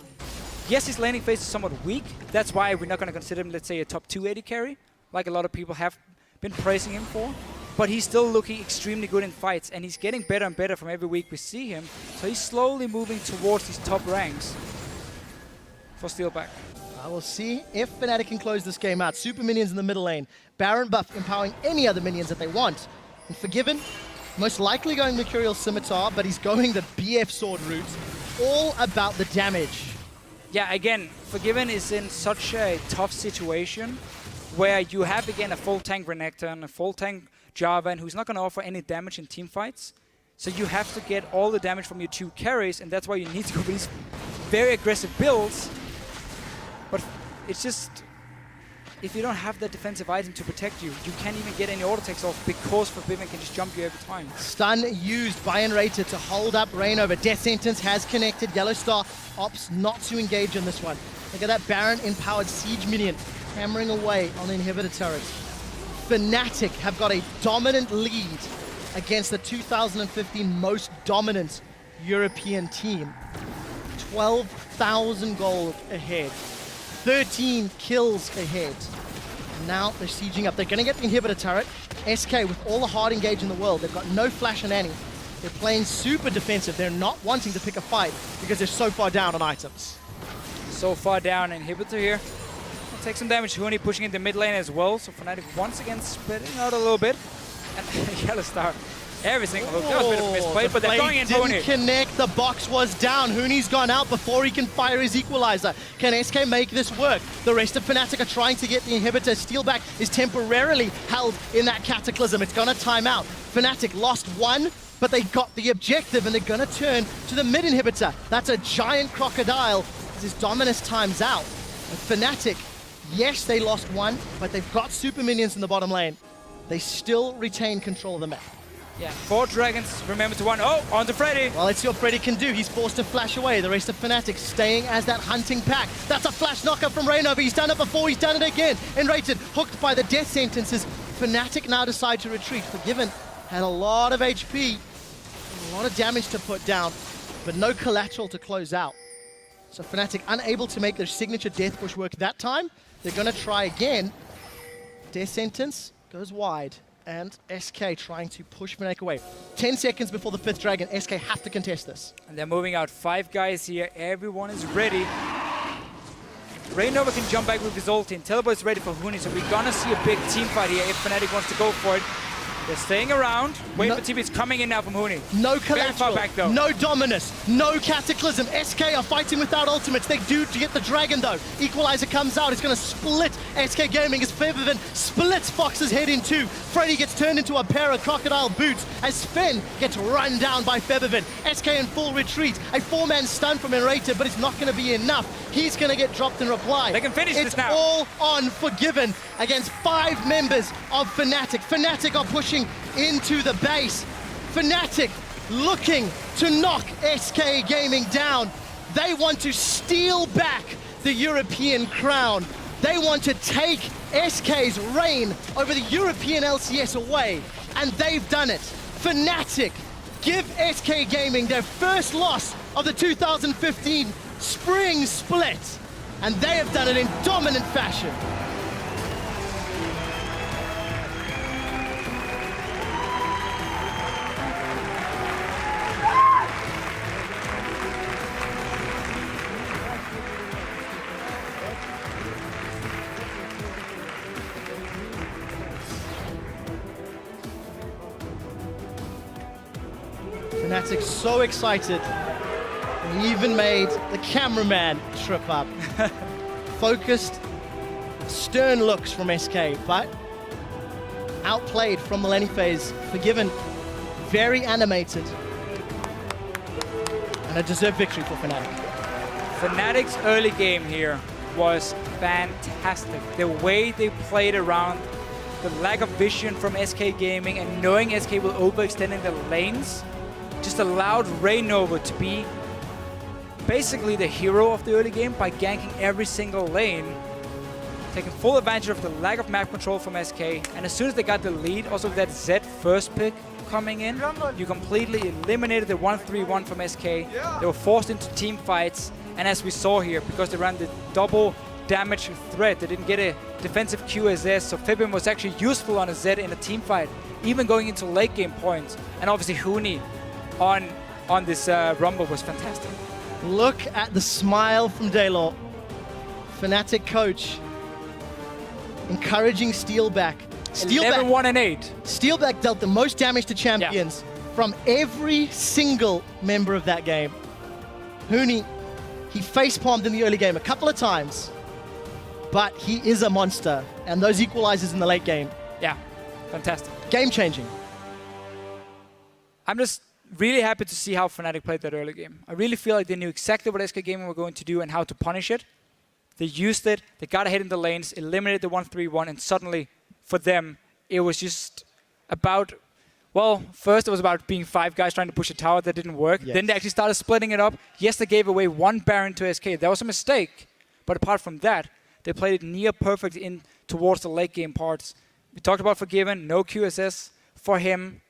S1: yes, his laning phase is somewhat weak. That's why we're not going to consider him, let's say, a top 2 AD carry, like a lot of people have been praising him for. But he's still looking extremely good in fights, and he's getting better and better from every week we see him. So he's slowly moving towards these top ranks for Steelback.
S5: I will see if Fnatic can close this game out. Super minions in the middle lane. Baron buff empowering any other minions that they want. And Forgiven, most likely going Mercurial Scimitar, but he's going the BF Sword route. All about the damage.
S1: Yeah, again, Forgiven is in such a tough situation where you have, again, a full tank Renekton and a full tank Jarvan who's not going to offer any damage in team fights. So you have to get all the damage from your 2 carries, and that's why you need to go with these very aggressive builds. But it's just, if you don't have that defensive item to protect you, you can't even get any auto attacks off because Forgiven can just jump you every time.
S5: Stun used by Enrated to hold up Reignover. Death Sentence has connected. Yellow Star opts not to engage on this one. Look at that Baron empowered Siege minion hammering away on the inhibitor turret. Fnatic have got a dominant lead against the 2015 most dominant European team. 12,000 gold ahead. 13 kills ahead. Now they're sieging up. They're going to get the inhibitor turret. SK with all the hard engage in the world. They've got no flash and Annie. They're playing super defensive. They're not wanting to pick a fight because they're so far down on items.
S1: So far down, inhibitor here. Will take some damage. Huni pushing into mid lane as well. So Fnatic once again spreading out a little bit. And Yellow Star. Every single hook. That was a bit of a misplay, but they're going in
S5: didn't
S1: Huni.
S5: Connect. The box was down. Huni's gone out before he can fire his equalizer. Can SK make this work? The rest of Fnatic are trying to get the inhibitor. Steelback is temporarily held in that cataclysm. It's going to time out. Fnatic lost 1, but they got the objective, and they're going to turn to the mid inhibitor. That's a giant crocodile as his Dominus times out. And Fnatic, yes, they lost 1, but they've got super minions in the bottom lane. They still retain control of the map.
S1: Yeah, 4 dragons, remember to 1. Oh, on to Freddy.
S5: Well, let's see what Freddy can do. He's forced to flash away. The rest of Fnatic staying as that hunting pack. That's a flash knocker from Reignover. He's done it before, he's done it again. Enrated, hooked by the death sentences. Fnatic now decide to retreat. Forgiven had a lot of HP, a lot of damage to put down, but no collateral to close out. So Fnatic unable to make their signature death push work that time. They're going to try again. Death sentence goes wide. And SK trying to push Fnatic away. 10 seconds before the 5th dragon, SK have to contest this.
S1: And they're moving out 5 guys here. Everyone is ready. Reignover can jump back with his ulti, and Teleport's ready for Huni, so we're gonna see a big team fight here if Fnatic wants to go for it. They're staying around. Wait for TP is coming in now from Huni.
S5: No
S1: Very
S5: collateral,
S1: far back, though.
S5: no Dominus, no Cataclysm. SK are fighting without ultimates. They do to get the dragon though. Equalizer comes out, it's gonna split SK Gaming as Feathervin splits Fox's head in 2. Freddy gets turned into a pair of crocodile boots as Sven gets run down by Feathervin. SK in full retreat. A 4-man stun from Enrated, but it's not gonna be enough. He's gonna get dropped in reply.
S1: They can finish this now.
S5: It's all on Forgiven against 5 members of Fnatic. Fnatic are pushing into the base. Fnatic looking to knock SK Gaming down. They want to steal back the European crown. They want to take SK's reign over the European LCS away, and they've done it. Fnatic give SK Gaming their first loss of the 2015 spring split, and they have done it in dominant fashion. Fnatic so excited, they even made the cameraman trip up. Focused, stern looks from SK, but outplayed from the laning phase. Forgiven, very animated, and a deserved victory for Fnatic.
S1: Fnatic's early game here was fantastic. The way they played around the lack of vision from SK Gaming and knowing SK will overextend in the lanes just allowed Rainover to be basically the hero of the early game by ganking every single lane, taking full advantage of the lack of map control from SK, and as soon as they got the lead, also with that Z first pick coming in, you completely eliminated the 1-3-1 from SK. They were forced into team fights, and as we saw here, because they ran the double damage threat, they didn't get a defensive QSS, so Fibin was actually useful on a Z in a team fight, even going into late game points. And obviously Huni on this Rumble was fantastic.
S5: Look at the smile from Daylor. Fnatic coach encouraging Steelback.
S1: 11-1 and 8.
S5: Steelback dealt the most damage to champions from every single member of that game. Huni, he facepalmed in the early game a couple of times, but he is a monster, and those equalizers in the late game.
S1: Yeah, fantastic.
S5: Game-changing.
S1: I'm just really happy to see how Fnatic played that early game. I really feel like they knew exactly what SK Gaming were going to do and how to punish it. They used it, they got ahead in the lanes, eliminated the 1-3-1, and suddenly, for them, it was just about, well, first it was about being 5 guys trying to push a tower that didn't work.
S5: Yes.
S1: Then they actually started splitting it up. Yes, they gave away 1 Baron to SK. That was a mistake. But apart from that, they played it near perfect in towards the late game parts. We talked about Forgiven, no QSS for him.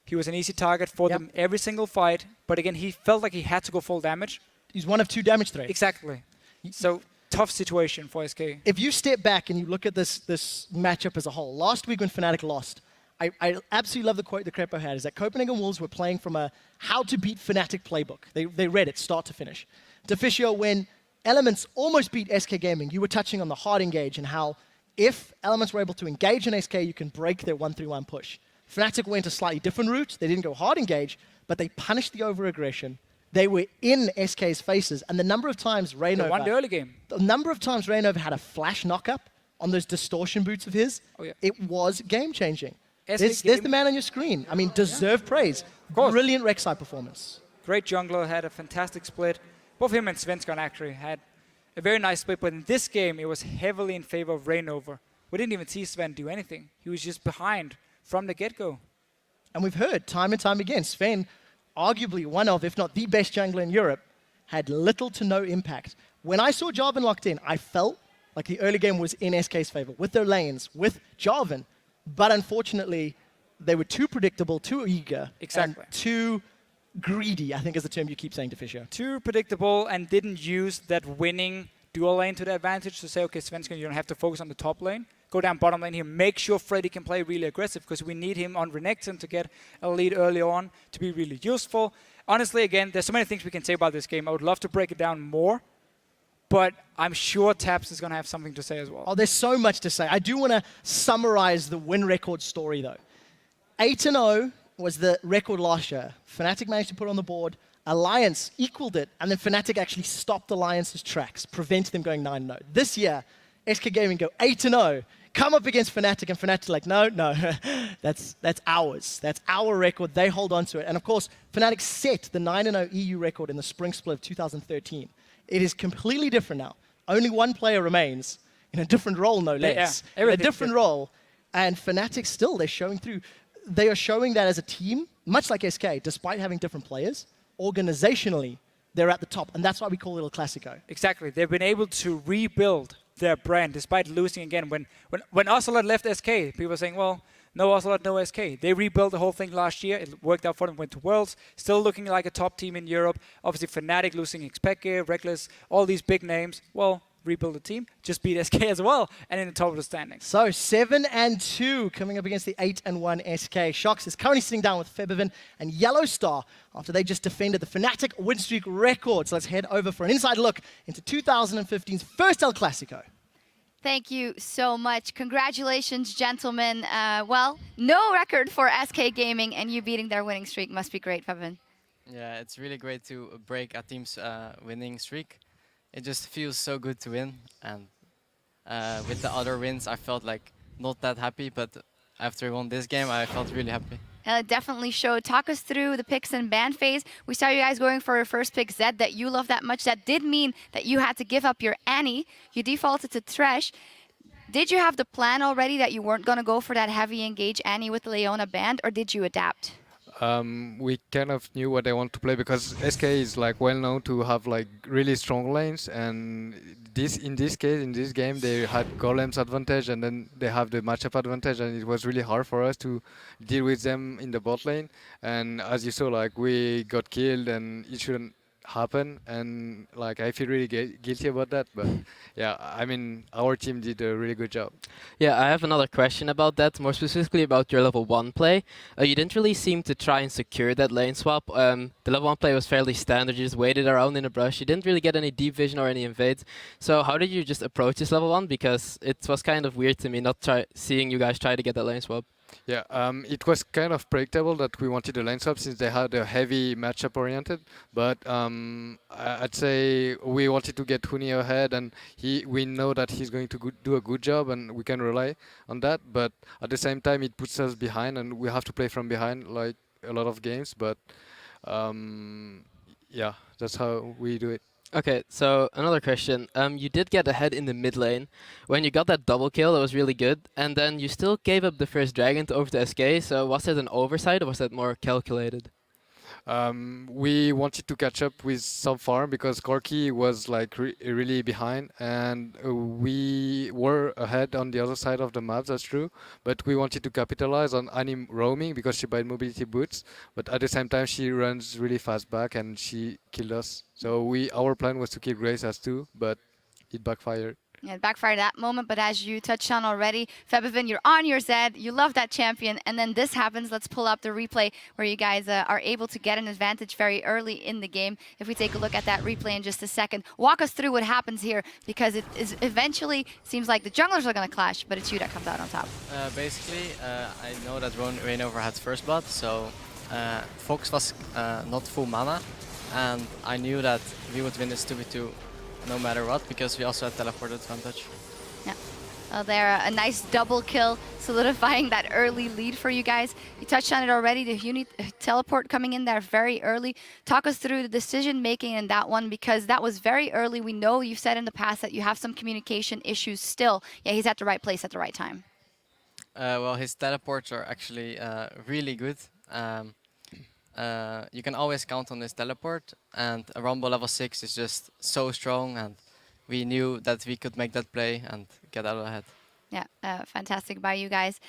S1: He was an easy target for them every single fight. But again, he felt like he had to go full damage.
S5: He's one of 2 damage threats.
S1: Exactly. So, tough situation for SK.
S5: If you step back and you look at this matchup as a whole, last week when Fnatic lost, I absolutely love the quote that Crepo had, is that Copenhagen Wolves were playing from a how to beat Fnatic playbook. They read it start to finish. Deficio, when Elements almost beat SK Gaming, you were touching on the hard engage and how if Elements were able to engage in SK, you can break their 1-3-1 push. Fnatic went a slightly different route. They didn't go hard engage, but they punished the over-aggression. They were in SK's faces, and the number of times Rainover...
S1: They won the early game.
S5: The number of times Rainover had a flash knock-up on those distortion boots of his, it was game-changing. There's the man on your screen. I mean, deserved praise. Brilliant Rek'Sai performance.
S1: Great jungler, had a fantastic split. Both him and Svensson actually had a very nice split, but in this game, it was heavily in favor of Rainover. We didn't even see Sven do anything. He was just behind from the get-go.
S5: And we've heard time and time again, Sven, arguably one of, if not the best jungler in Europe, had little to no impact. When I saw Jarvan locked in, I felt like the early game was in SK's favor, with their lanes, with Jarvan. But unfortunately, they were too predictable, too eager, and too greedy, I think is the term you keep saying to Fischer.
S1: Too predictable and didn't use that winning dual lane to their advantage to say, okay, Svensson, you don't have to focus on the top lane. Go down bottom lane here. Make sure Freddy can play really aggressive because we need him on Renekton to get a lead early on to be really useful. Honestly, again, there's so many things we can say about this game. I would love to break it down more, but I'm sure Taps is going to have something to say as well.
S5: Oh, there's so much to say. I do want to summarize the win record story, though. 8-0 was the record last year. Fnatic managed to put it on the board. Alliance equaled it, and then Fnatic actually stopped Alliance's tracks, prevented them going 9-0. This year, SK Gaming go 8-0, come up against Fnatic, and Fnatic like, no, that's ours. That's our record. They hold on to it. And of course, Fnatic set the 9-0 EU record in the spring split of 2013. It is completely different now. Only one player remains in a different role, no less. In a different role. And Fnatic still, they're showing through. They are showing that as a team, much like SK, despite having different players, organizationally, they're at the top. And that's why we call it El Clasico.
S1: Exactly. They've been able to rebuild their brand despite losing again. When Ocelot left SK, people were saying, well, no Ocelot, no SK. They rebuilt the whole thing last year. It worked out for them, went to Worlds. Still looking like a top team in Europe. Obviously, Fnatic losing Xpeke, Reckless, all these big names. Well, rebuild the team, just beat SK as well, and in the top of the standings.
S5: So 7-2 coming up against the 8-1 SK. Shox is currently sitting down with Febivin and Yellowstar after they just defended the Fnatic win streak record. So let's head over for an inside look into 2015's first El Clasico.
S6: Thank you so much. Congratulations, gentlemen. Well, no record for SK Gaming, and you beating their winning streak must be great, Febivin.
S2: Yeah, it's really great to break a team's winning streak. It just feels so good to win, and with the other wins, I felt like not that happy, but after I won this game, I felt really happy.
S6: definitely showed. Talk us through the picks and ban phase. We saw you guys going for your first pick, Zed, that you love that much. That did mean that you had to give up your Annie. You defaulted to Thresh. Did you have the plan already that you weren't going to go for that heavy engage Annie with Leona banned, or did you adapt?
S8: We kind of knew what they want to play because SK is like well known to have like really strong lanes, and in this game they had Golem's advantage and then they have the matchup advantage, and it was really hard for us to deal with them in the bot lane. And as you saw, like we got killed and it shouldn't happen, and like I feel really guilty about that, but yeah, I mean our team did a really good job.
S2: Yeah, I have another question about that, more specifically about your level 1 play. You didn't really seem to try and secure that lane swap. The level 1 play was fairly standard, you just waited around in the brush, you didn't really get any deep vision or any invades. So how did you just approach this level 1? Because it was kind of weird to me not seeing you guys try to get that lane swap.
S8: Yeah, it was kind of predictable that we wanted a lane swap since they had a heavy matchup oriented. But I'd say we wanted to get Huni ahead, and we know that he's going to do a good job, and we can rely on that. But at the same time, it puts us behind, and we have to play from behind like a lot of games. But yeah, that's how we do it.
S2: Okay, so another question. You did get ahead in the mid lane. When you got that double kill, that was really good. And then you still gave up the first dragon over to SK. So was that an oversight or was that more calculated?
S8: We wanted to catch up with some farm because Corki was like really behind, and we were ahead on the other side of the map, that's true, but we wanted to capitalize on Annie roaming because she buys mobility boots, but at the same time she runs really fast back and she killed us. So our plan was to kill Grace as too, but it backfired.
S6: Yeah, it backfired that moment, but as you touched on already, Febivin, you're on your Zed, you love that champion, and then this happens. Let's pull up the replay where you guys are able to get an advantage very early in the game. If we take a look at that replay in just a second, walk us through what happens here, because it is eventually seems like the junglers are going to clash, but it's you that comes out on top.
S9: Basically, I know that Rainover had first blood, so Fox was not full mana, and I knew that we would win this 2v2 no matter what, because we also had teleport advantage.
S6: Yeah. Well, there, a nice double kill, solidifying that early lead for you guys. You touched on it already, the Huni teleport coming in there very early. Talk us through the decision making in that one, because that was very early. We know you've said in the past that you have some communication issues still. Yeah, he's at the right place at the right time.
S9: Well, his teleports are actually really good. You can always count on this teleport, and a Rumble level 6 is just so strong, and we knew that we could make that play and get out ahead.
S6: Yeah, fantastic by you guys.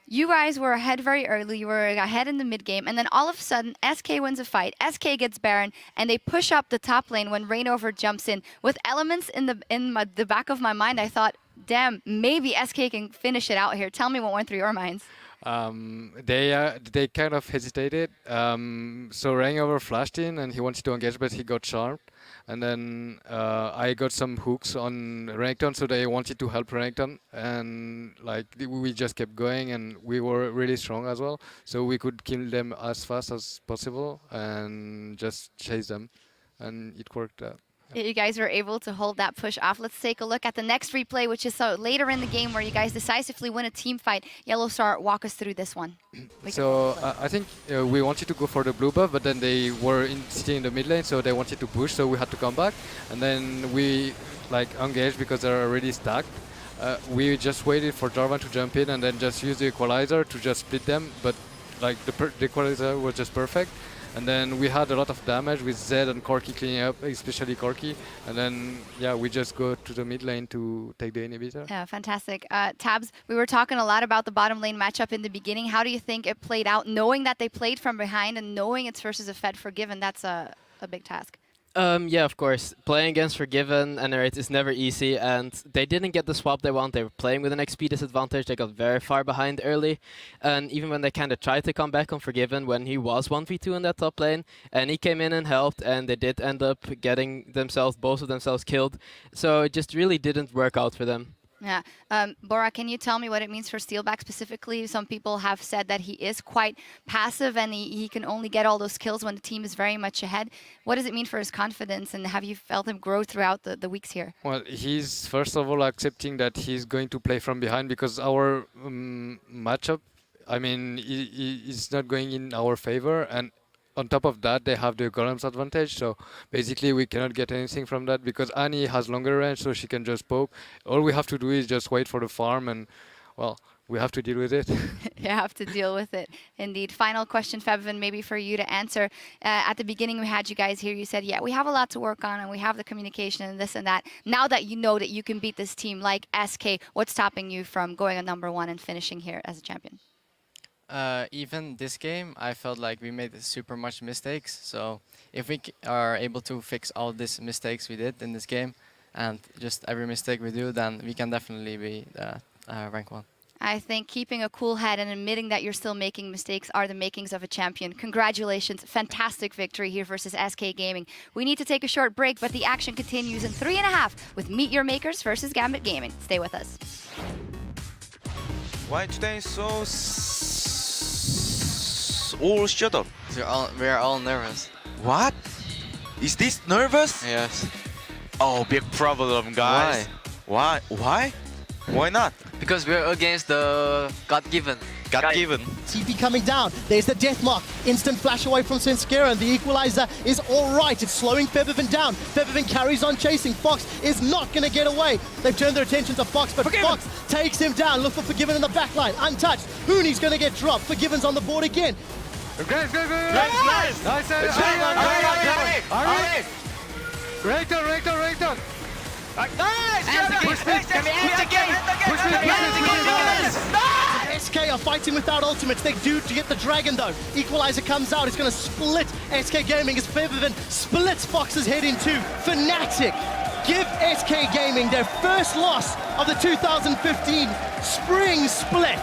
S6: You guys were ahead very early, you were ahead in the mid game, and then all of a sudden SK wins a fight, SK gets Baron, and they push up the top lane when Rainover jumps in. With elements in the back of my mind, I thought, damn, maybe SK can finish it out here. Tell me what went through your minds.
S8: They kind of hesitated. So Rainover flashed in and he wanted to engage, but he got charmed. And then I got some hooks on Renekton, so they wanted to help Renekton. And like we just kept going, and we were really strong as well, so we could kill them as fast as possible and just chase them, and it worked out.
S6: You guys were able to hold that push off. Let's take a look at the next replay, which is later in the game where you guys decisively win a team fight. Yellow Star, walk us through this one.
S8: So I think we wanted to go for the blue buff, but then they were sitting in the mid lane, so they wanted to push, so we had to come back. And then we like engaged because they're already stacked. We just waited for Jarvan to jump in and then just use the equalizer to just split them, but like the equalizer was just perfect. And then we had a lot of damage with Zed and Corki cleaning up, especially Corki. And then, yeah, we just go to the mid lane to take the inhibitor.
S6: Yeah, fantastic. Tabs, we were talking a lot about the bottom lane matchup in the beginning. How do you think it played out, knowing that they played from behind and knowing it's versus a Fed Forgiven? That's a big task.
S2: Yeah, of course. Playing against Forgiven and Narrate is never easy, and they didn't get the swap they want. They were playing with an XP disadvantage. They got very far behind early, and even when they kind of tried to come back on Forgiven when he was 1v2 in that top lane, and he came in and helped, and they did end up getting both of themselves killed. So it just really didn't work out for them.
S6: Yeah. Bora, can you tell me what it means for Steelback specifically? Some people have said that he is quite passive and he can only get all those kills when the team is very much ahead. What does it mean for his confidence, and have you felt him grow throughout the weeks here?
S8: Well, he's first of all accepting that he's going to play from behind, because our matchup I mean, it's not going in our favor, and on top of that, they have the golems advantage, so basically we cannot get anything from that because Annie has longer range, so she can just poke. All we have to do is just wait for the farm, and, well, we have to deal with it.
S6: You have to deal with it, indeed. Final question, Febiven, maybe for you to answer. At the beginning, we had you guys here. You said, yeah, we have a lot to work on, and we have the communication and this and that. Now that you know that you can beat this team like SK, what's stopping you from going on #1 and finishing here as a champion?
S9: Even this game, I felt like we made super much mistakes. So if we are able to fix all these mistakes we did in this game, and just every mistake we do, then we can definitely be rank 1.
S6: I think keeping a cool head and admitting that you're still making mistakes are the makings of a champion. Congratulations. Fantastic victory here versus SK Gaming. We need to take a short break, but the action continues in 3.5 with Meet Your Makers versus Gambit Gaming. Stay with us.
S10: Why today so all shut up?
S9: We are all nervous.
S10: What? Is this nervous?
S9: Yes.
S10: Oh, big problem, guys. Why? Why? Why not?
S9: Because we're against the God-given.
S10: God-given.
S5: TP coming down. There's the death mark. Instant flash away from Svenskeren, and the equalizer is all right. It's slowing Febiven down. Febiven carries on chasing. Fox is not going to get away. They've turned their attention to Fox, but
S1: Forgiven.
S5: Fox takes him down. Look for Forgiven in the back line. Untouched. Hooney's going to get dropped. Forgiven's on the board again.
S8: Nice! Reactor!
S5: SK are fighting without ultimates. They do to get the dragon though. Equalizer comes out. It's going to split SK Gaming as Febiven splits Fox's head in two. Fnatic give SK Gaming their first loss of the 2015 spring split.